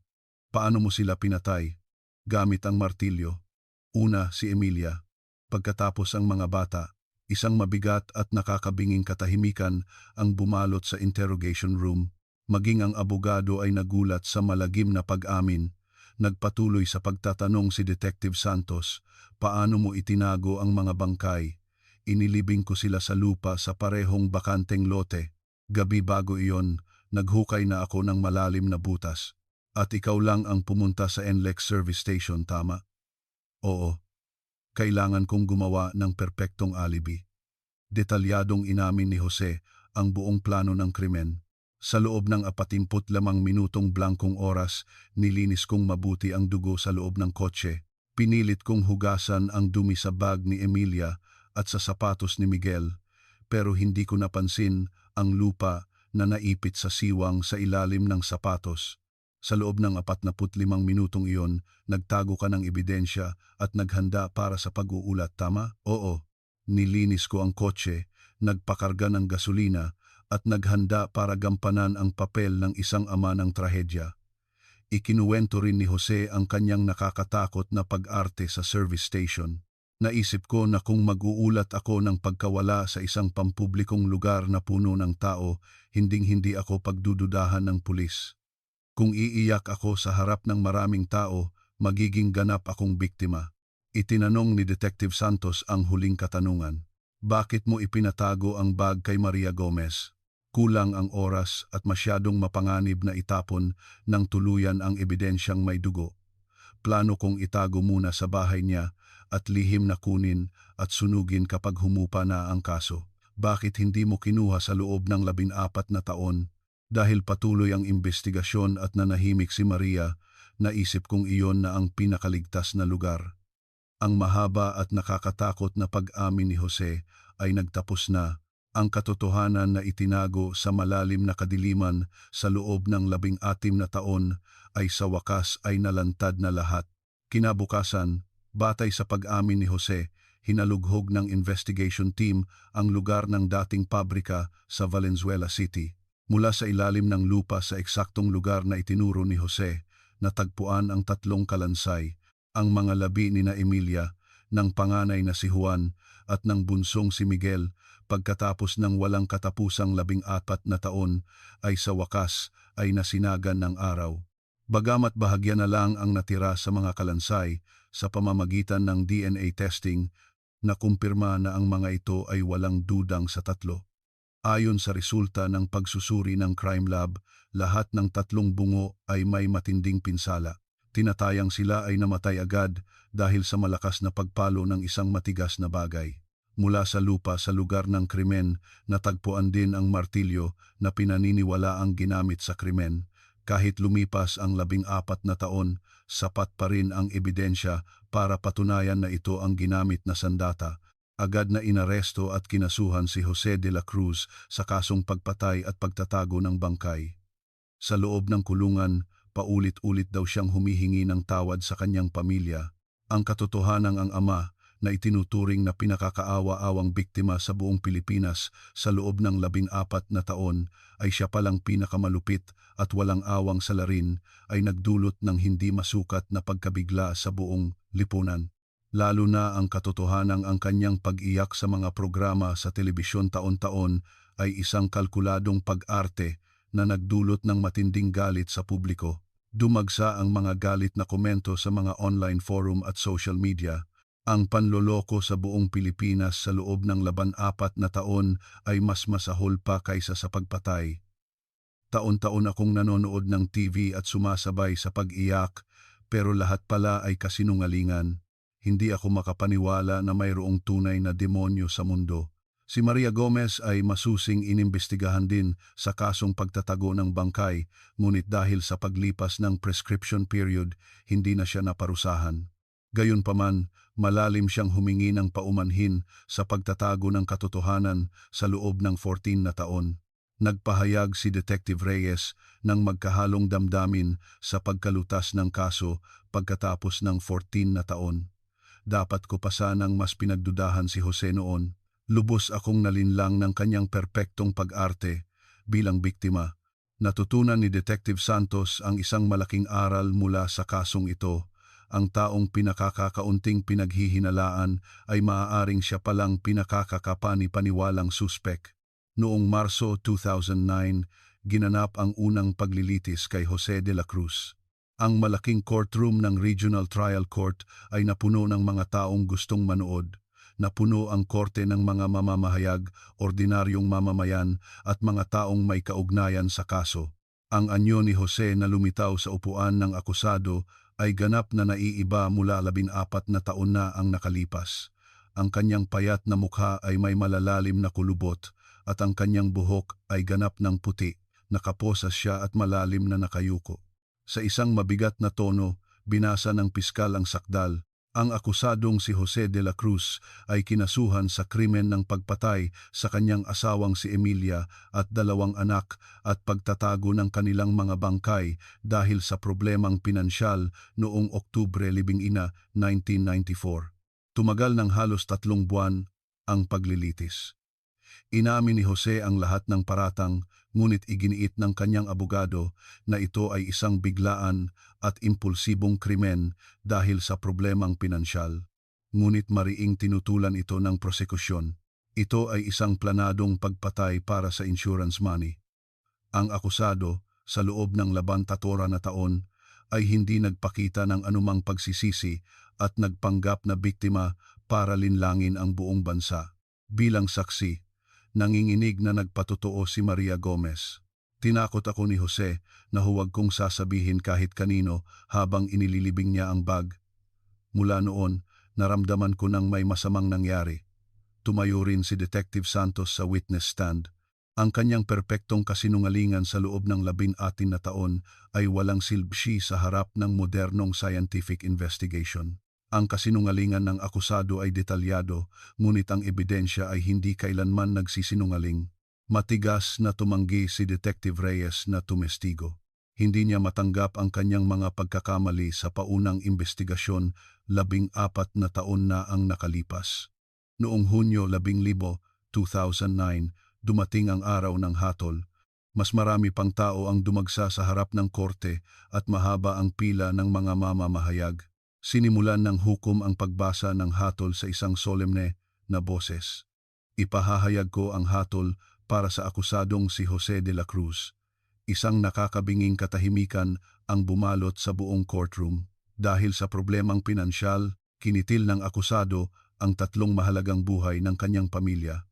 Paano mo sila pinatay? Gamit ang martilyo. Una si Emilia. Pagkatapos ang mga bata. Isang mabigat at nakakabinging katahimikan ang bumalot sa interrogation room. Maging ang abogado ay nagulat sa malagim na pag-amin. Nagpatuloy sa pagtatanong si Detective Santos, paano mo itinago ang mga bangkay? Inilibing ko sila sa lupa sa parehong bakanteng lote. Gabi bago iyon, naghukay na ako ng malalim na butas. At ikaw lang ang pumunta sa NLEX service station, tama? Oo. Kailangan kong gumawa ng perpektong alibi. Detalyadong inamin ni Jose ang buong plano ng krimen. Sa loob ng 45 minutong blankong oras, nilinis kong mabuti ang dugo sa loob ng kotse. Pinilit kong hugasan ang dumi sa bag ni Emilia at sa sapatos ni Miguel. pero hindi ko napansin ang lupa na naipit sa siwang sa ilalim ng sapatos. Sa loob ng 45 minutong iyon, nagtago ka ng ebidensya at naghanda para sa pag-uulat, tama? Oo. Nilinis ko ang kotse, nagpakarga ng gasolina, at naghanda para gampanan ang papel ng isang ama ng trahedya. Ikinuwento rin ni Jose ang kanyang nakakatakot na pag-arte sa service station. Naisip ko na kung mag-uulat ako ng pagkawala sa isang pampublikong lugar na puno ng tao, hinding-hindi ako pagdududahan ng pulis. Kung iiyak ako sa harap ng maraming tao, magiging ganap akong biktima. Itinanong ni Detective Santos ang huling katanungan. Bakit mo ipinatago ang bag kay Maria Gomez? Kulang ang oras at masyadong mapanganib na itapon ng tuluyan ang ebidensyang may dugo. Plano kong itago muna sa bahay niya at lihim na kunin at sunugin kapag humupa na ang kaso. Bakit hindi mo kinuha sa loob ng 14 na taon? Dahil patuloy ang investigasyon at nanahimik si Maria, naisip kong iyon na ang pinakaligtas na lugar. Ang mahaba at nakakatakot na pag-amin ni Jose ay nagtapos na. Ang katotohanan na itinago sa malalim na kadiliman sa loob ng 16 na taon ay sa wakas ay nalantad na lahat. Kinabukasan, batay sa pag-amin ni Jose, hinalughog ng investigation team ang lugar ng dating pabrika sa Valenzuela City. Mula sa ilalim ng lupa sa eksaktong lugar na itinuro ni Jose, natagpuan ang 3 kalansay, ang mga labi ni na Emilia, ng panganay na si Juan at ng bunsong si Miguel. Pagkatapos ng walang katapusang 14 na taon ay sa wakas ay nasinagan ng araw. Bagamat bahagya na lang ang natira sa mga kalansay sa pamamagitan ng DNA testing, nakumpirma na ang mga ito ay walang dudang sa 3. Ayon sa resulta ng pagsusuri ng crime lab, lahat ng 3 bungo ay may matinding pinsala. Tinatayang sila ay namatay agad dahil sa malakas na pagpalo ng isang matigas na bagay. Mula sa lupa sa lugar ng krimen, natagpuan din ang martilyo na pinaniniwala ang ginamit sa krimen. Kahit lumipas ang 14 na taon, sapat pa rin ang ebidensya para patunayan na ito ang ginamit na sandata. Agad na inaresto at kinasuhan si Jose de la Cruz sa kasong pagpatay at pagtatago ng bangkay. Sa loob ng kulungan, paulit-ulit daw siyang humihingi ng tawad sa kanyang pamilya. Ang katotohanang ang ama na itinuturing na pinakakaawa-awang biktima sa buong Pilipinas sa loob ng 14 na taon ay siya palang pinakamalupit at walang awang salarin ay nagdulot ng hindi masukat na pagkabigla sa buong lipunan. Lalo na ang katotohanang ang kanyang pag-iyak sa mga programa sa telebisyon taon-taon ay isang kalkuladong pag-arte na nagdulot ng matinding galit sa publiko. Dumagsa ang mga galit na komento sa mga online forum at social media. Ang panloloko sa buong Pilipinas sa loob ng 14 na taon ay mas masahol pa kaysa sa pagpatay. Taon-taon akong nanonood ng TV at sumasabay sa pag-iyak, pero lahat pala ay kasinungalingan. Hindi ako makapaniwala na mayroong tunay na demonyo sa mundo. Si Maria Gomez ay masusing inimbestigahan din sa kasong pagtatago ng bangkay, ngunit dahil sa paglipas ng prescription period, hindi na siya naparusahan. Gayunpaman, malalim siyang humingi ng paumanhin sa pagtatago ng katotohanan sa loob ng 14 na taon. Nagpahayag si Detective Reyes ng magkahalong damdamin sa pagkalutas ng kaso pagkatapos ng 14 na taon. Dapat ko pa sanang mas pinagdudahan si Jose noon. Lubos akong nalinlang ng kanyang perpektong pag-arte bilang biktima. Natutunan ni Detective Santos ang isang malaking aral mula sa kasong ito. Ang taong pinakakakaunting pinaghihinalaan ay maaaring siya palang pinakakakapani-paniwalang suspek. Noong Marso 2009, ginanap ang unang paglilitis kay Jose de la Cruz. Ang malaking courtroom ng Regional Trial Court ay napuno ng mga taong gustong manood. Napuno ang korte ng mga mamamahayag, ordinaryong mamamayan at mga taong may kaugnayan sa kaso. Ang anyo ni Jose na lumitaw sa upuan ng akusado ay ganap na naiiba mula 14 na taon na ang nakalipas. Ang kanyang payat na mukha ay may malalalim na kulubot at ang kanyang buhok ay ganap ng puti, nakaposas siya at malalim na nakayuko. Sa isang mabigat na tono, binasa ng piskal ang sakdal. Ang akusadong si Jose de la Cruz ay kinasuhan sa krimen ng pagpatay sa kanyang asawang si Emilia at dalawang anak at pagtatago ng kanilang mga bangkay dahil sa problemang pinansyal noong Oktubre 11, 1994. Tumagal ng halos 3 buwan ang paglilitis. Inamin ni Jose ang lahat ng paratang, ngunit iginiit ng kanyang abogado na ito ay isang biglaan at impulsibong krimen dahil sa problemang pinansyal. Ngunit mariing tinutulan ito ng prosekusyon. Ito ay isang planadong pagpatay para sa insurance money. Ang akusado, sa loob ng 14 na taon, ay hindi nagpakita ng anumang pagsisisi at nagpanggap na biktima para linlangin ang buong bansa. Bilang saksi, nanginginig na nagpatotoo si Maria Gomez. Tinakot ako ni Jose na huwag kong sasabihin kahit kanino habang inililibing niya ang bag. Mula noon, naramdaman ko nang may masamang nangyari. Tumayo rin si Detective Santos sa witness stand. Ang kanyang perpektong kasinungalingan sa loob ng 14 na taon ay walang silbi sa harap ng modernong scientific investigation. Ang kasinungalingan ng akusado ay detalyado, ngunit ang ebidensya ay hindi kailanman nagsisinungaling. Matigas na tumanggi si Detective Reyes na tumestigo. Hindi niya matanggap ang kanyang mga pagkakamali sa paunang investigasyon, 14 na taon na ang nakalipas. Noong Hunyo 11, 2009, dumating ang araw ng hatol. Mas marami pang tao ang dumagsa sa harap ng korte at mahaba ang pila ng mga mamamahayag. Sinimulan ng hukom ang pagbasa ng hatol sa isang solemne na boses. Ipahahayag ko ang hatol para sa akusadong si Jose de la Cruz. Isang nakakabinging katahimikan ang bumalot sa buong courtroom. Dahil sa problemang pinansyal, kinitil ng akusado ang 3 mahalagang buhay ng kanyang pamilya.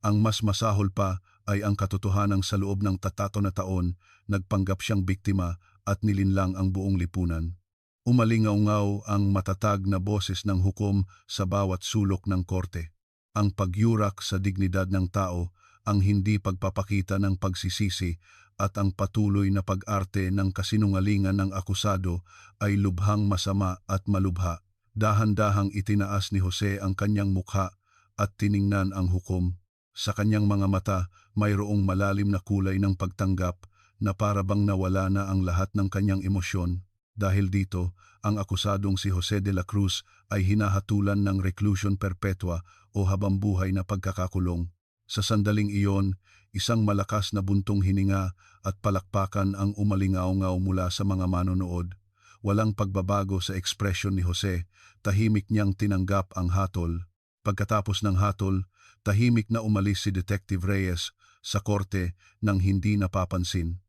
Ang mas masahol pa ay ang katotohanang sa loob ng 3 na taon, nagpanggap siyang biktima at nilinlang ang buong lipunan. Umalingaw-ngaw ang matatag na boses ng hukom sa bawat sulok ng korte. Ang pagyurak sa dignidad ng tao, ang hindi pagpapakita ng pagsisisi at ang patuloy na pag-arte ng kasinungalingan ng akusado ay lubhang masama at malubha. Dahan-dahang itinaas ni Jose ang kanyang mukha at tiningnan ang hukom. Sa kanyang mga mata, mayroong malalim na kulay ng pagtanggap na para bang nawala na ang lahat ng kanyang emosyon. Dahil dito, ang akusadong si Jose de la Cruz ay hinahatulan ng reclusion perpetua o habambuhay na pagkakakulong. Sa sandaling iyon, isang malakas na buntong hininga at palakpakan ang umalingaw-ngaw mula sa mga manonood. Walang pagbabago sa ekspresyon ni Jose, tahimik niyang tinanggap ang hatol. Pagkatapos ng hatol, tahimik na umalis si Detective Reyes sa korte nang hindi napapansin.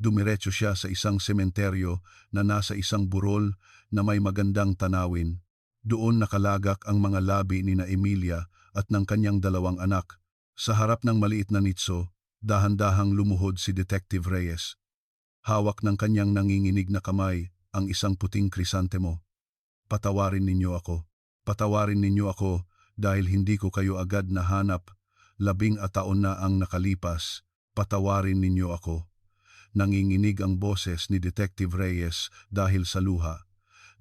Dumiretso siya sa isang sementeryo na nasa isang burol na may magandang tanawin. Doon nakalagak ang mga labi ni na Emilia at ng kanyang 2 anak. Sa harap ng maliit na nitso, dahan-dahang lumuhod si Detective Reyes. Hawak ng kanyang nanginginig na kamay ang isang puting krisantemo. Patawarin ninyo ako. Patawarin ninyo ako dahil hindi ko kayo agad nahanap. 10 taon na ang nakalipas. Patawarin ninyo ako. Nanginginig ang boses ni Detective Reyes dahil sa luha.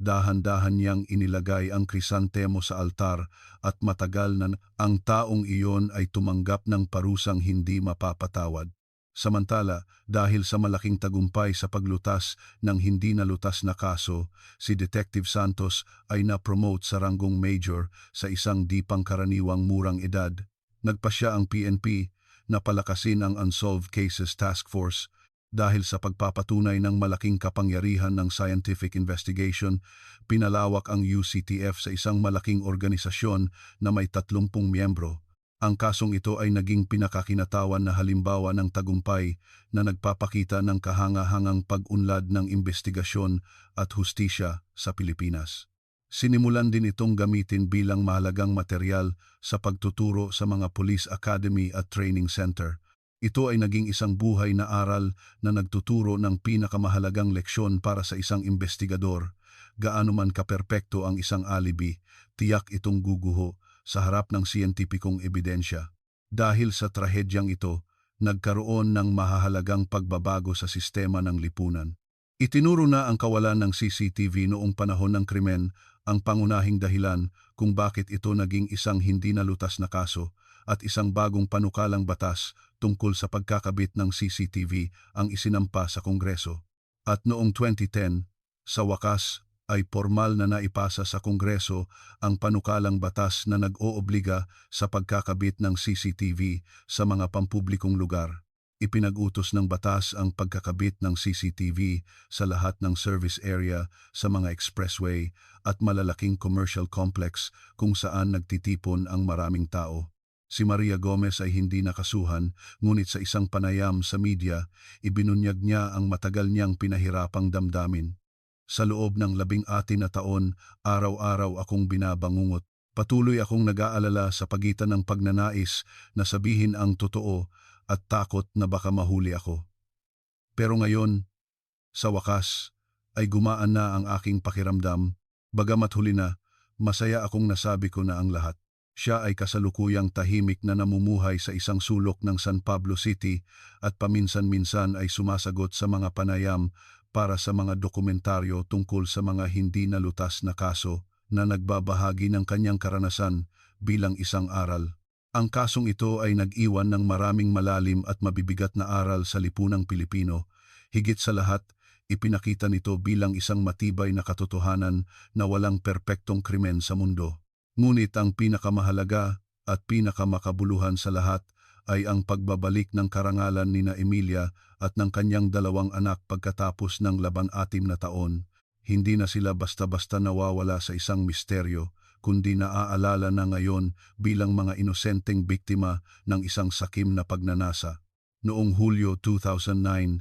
Dahan-dahan niyang inilagay ang krisantemo sa altar at matagal na ang taong iyon ay tumanggap ng parusang hindi mapapatawad. Samantala, dahil sa malaking tagumpay sa paglutas ng hindi nalutas na kaso, si Detective Santos ay na-promote sa ranggong major sa isang di pangkaraniwang murang edad. Nagpasya ang PNP na palakasin ang Unsolved Cases Task Force. Dahil sa pagpapatunay ng malaking kapangyarihan ng scientific investigation, pinalawak ang UCTF sa isang malaking organisasyon na may 30 miyembro. Ang kasong ito ay naging pinakakinatawan na halimbawa ng tagumpay na nagpapakita ng kahanga-hangang pag-unlad ng investigasyon at hustisya sa Pilipinas. Sinimulan din itong gamitin bilang mahalagang material sa pagtuturo sa mga police academy at training center. Ito ay naging isang buhay na aral na nagtuturo ng pinakamahalagang leksyon para sa isang investigador. Gaano man kaperpekto ang isang alibi, tiyak itong guguho sa harap ng siyentipikong ebidensya. Dahil sa trahedyang ito, nagkaroon ng mahahalagang pagbabago sa sistema ng lipunan. Itinuro na ang kawalan ng CCTV noong panahon ng krimen ang pangunahing dahilan kung bakit ito naging isang hindi nalutas na kaso at isang bagong panukalang batas tungkol sa pagkakabit ng CCTV ang isinampa sa Kongreso. At noong 2010, sa wakas ay formal na naipasa sa Kongreso ang panukalang batas na nag-oobliga sa pagkakabit ng CCTV sa mga pampublikong lugar. Ipinag-utos ng batas ang pagkakabit ng CCTV sa lahat ng service area sa mga expressway at malalaking commercial complex kung saan nagtitipon ang maraming tao. Si Maria Gomez ay hindi nakasuhan, ngunit sa isang panayam sa media, ibinunyag niya ang matagal niyang pinahirapang damdamin. Sa loob ng 16 na taon, araw-araw akong binabangungot. Patuloy akong nag-aalala sa pagitan ng pagnanais na sabihin ang totoo at takot na baka mahuli ako. Pero ngayon, sa wakas, ay gumaan na ang aking pakiramdam, bagamat huli na, masaya akong nasabi ko na ang lahat. Siya ay kasalukuyang tahimik na namumuhay sa isang sulok ng San Pablo City at paminsan-minsan ay sumasagot sa mga panayam para sa mga dokumentaryo tungkol sa mga hindi nalutas na kaso na nagbabahagi ng kanyang karanasan bilang isang aral. Ang kasong ito ay nag-iwan ng maraming malalim at mabibigat na aral sa lipunang Pilipino. Higit sa lahat, ipinakita nito bilang isang matibay na katotohanan na walang perpektong krimen sa mundo. Ngunit ang pinakamahalaga at pinakamakabuluhan sa lahat ay ang pagbabalik ng karangalan ni Emilia at ng kanyang 2 anak pagkatapos ng 16 na taon. Hindi na sila basta-basta nawawala sa isang misteryo, kundi naaalala na ngayon bilang mga inosenteng biktima ng isang sakim na pagnanasa. Noong Hulyo 2009,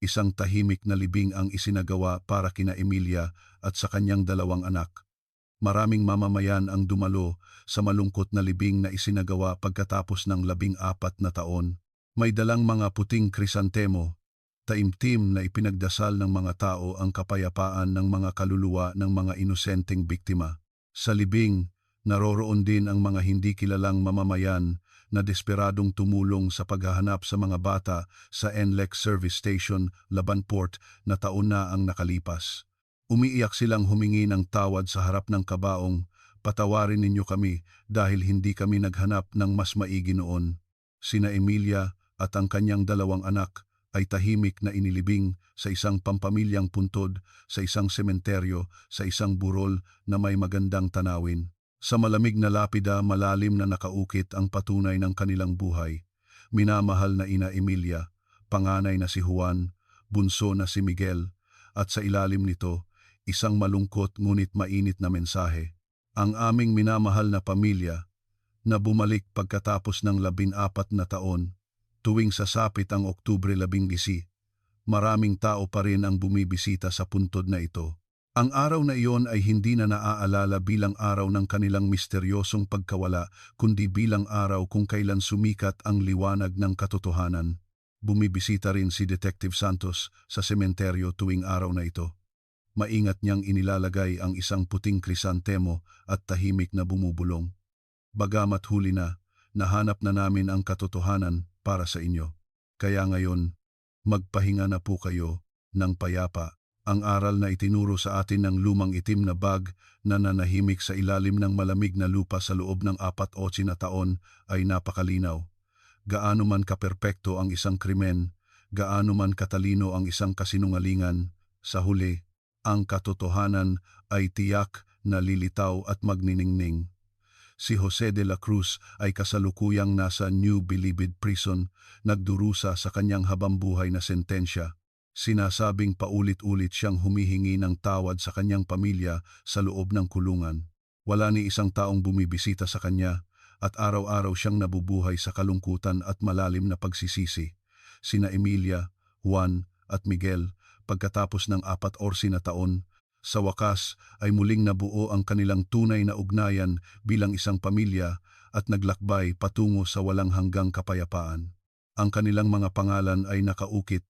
isang tahimik na libing ang isinagawa para kina Emilia at sa kanyang 2 anak. Maraming mamamayan ang dumalo sa malungkot na libing na isinagawa pagkatapos ng 14 na taon. May dalang mga puting krisantemo, taimtim na ipinagdasal ng mga tao ang kapayapaan ng mga kaluluwa ng mga inosenteng biktima. Sa libing, naroroon din ang mga hindi kilalang mamamayan na desperadong tumulong sa paghahanap sa mga bata sa NLEX Service Station, Labanport na taon na ang nakalipas. Umiiyak silang humingi ng tawad sa harap ng kabaong, "Patawarin ninyo kami dahil hindi kami naghanap ng mas maigi noon." Sina Emilia at ang kanyang 2 anak ay tahimik na inilibing sa isang pampamilyang puntod, sa isang sementeryo, sa isang burol na may magandang tanawin. Sa malamig na lapida, malalim na nakaukit ang patunay ng kanilang buhay. Minamahal na ina Emilia, panganay na si Juan, bunso na si Miguel, at sa ilalim nito, isang malungkot ngunit mainit na mensahe. Ang aming minamahal na pamilya na bumalik pagkatapos ng 14 na taon. Tuwing sasapit ang Oktubre 11, maraming tao pa rin ang bumibisita sa puntod na ito. Ang araw na iyon ay hindi na naaalala bilang araw ng kanilang misteryosong pagkawala, kundi bilang araw kung kailan sumikat ang liwanag ng katotohanan. Bumibisita rin si Detective Santos sa sementeryo tuwing araw na ito. Maingat niyang inilalagay ang isang puting krisantemo at tahimik na bumubulong. Bagamat huli na, nahanap na namin ang katotohanan para sa inyo. Kaya ngayon, magpahinga na po kayo ng payapa. Ang aral na itinuro sa atin ng lumang itim na bag na nanahimik sa ilalim ng malamig na lupa sa loob ng 48 na taon ay napakalinaw. Gaano man kaperpekto ang isang krimen, gaano man katalino ang isang kasinungalingan, sa huli, ang katotohanan ay tiyak na lilitaw at magniningning. Si Jose de la Cruz ay kasalukuyang nasa New Bilibid Prison, nagdurusa sa kanyang habambuhay na sentensya. Sinasabing paulit-ulit siyang humihingi ng tawad sa kanyang pamilya sa loob ng kulungan. Wala ni isang taong bumibisita sa kanya at araw-araw siyang nabubuhay sa kalungkutan at malalim na pagsisisi. Sina Emilia, Juan at Miguel, pagkatapos ng 14 na taon, sa wakas ay muling nabuo ang kanilang tunay na ugnayan bilang isang pamilya at naglakbay patungo sa walang hanggang kapayapaan. Ang kanilang mga pangalan ay nakaukit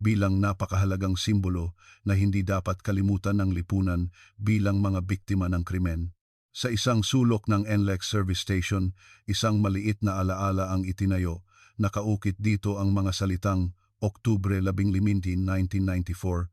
bilang napakahalagang simbolo na hindi dapat kalimutan ng lipunan bilang mga biktima ng krimen. Sa isang sulok ng NLEX Service Station, isang maliit na alaala ang itinayo. Nakaukit dito ang mga salitang Oktubre 15, 1994,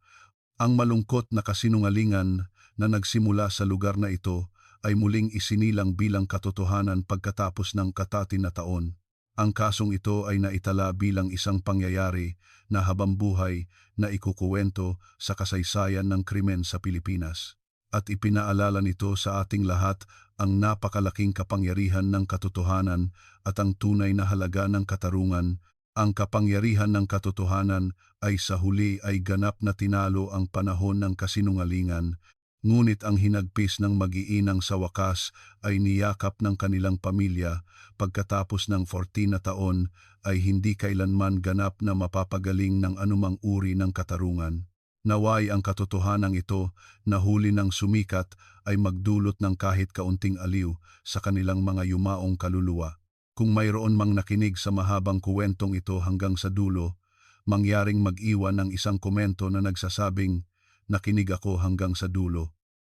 ang malungkot na kasinungalingan na nagsimula sa lugar na ito ay muling isinilang bilang katotohanan pagkatapos ng katatin na taon. Ang kasong ito ay naitala bilang isang pangyayari na habambuhay na ikukuwento sa kasaysayan ng krimen sa Pilipinas. At ipinaalala nito sa ating lahat ang napakalaking kapangyarihan ng katotohanan at ang tunay na halaga ng katarungan. Ang kapangyarihan ng katotohanan ay sa huli ay ganap na tinalo ang panahon ng kasinungalingan, ngunit ang hinagpis ng mag-iinang sa wakas ay niyakap ng kanilang pamilya pagkatapos ng 14 na taon ay hindi kailanman ganap na mapapagaling ng anumang uri ng katarungan. Naway ang katotohanan ito na huli ng sumikat ay magdulot ng kahit kaunting aliw sa kanilang mga yumaong kaluluwa. Kung mayroon mang nakinig sa mahabang kuwentong ito hanggang sa dulo, mangyaring mag-iwan ng isang komento na nagsasabing, nakinig ako hanggang sa dulo.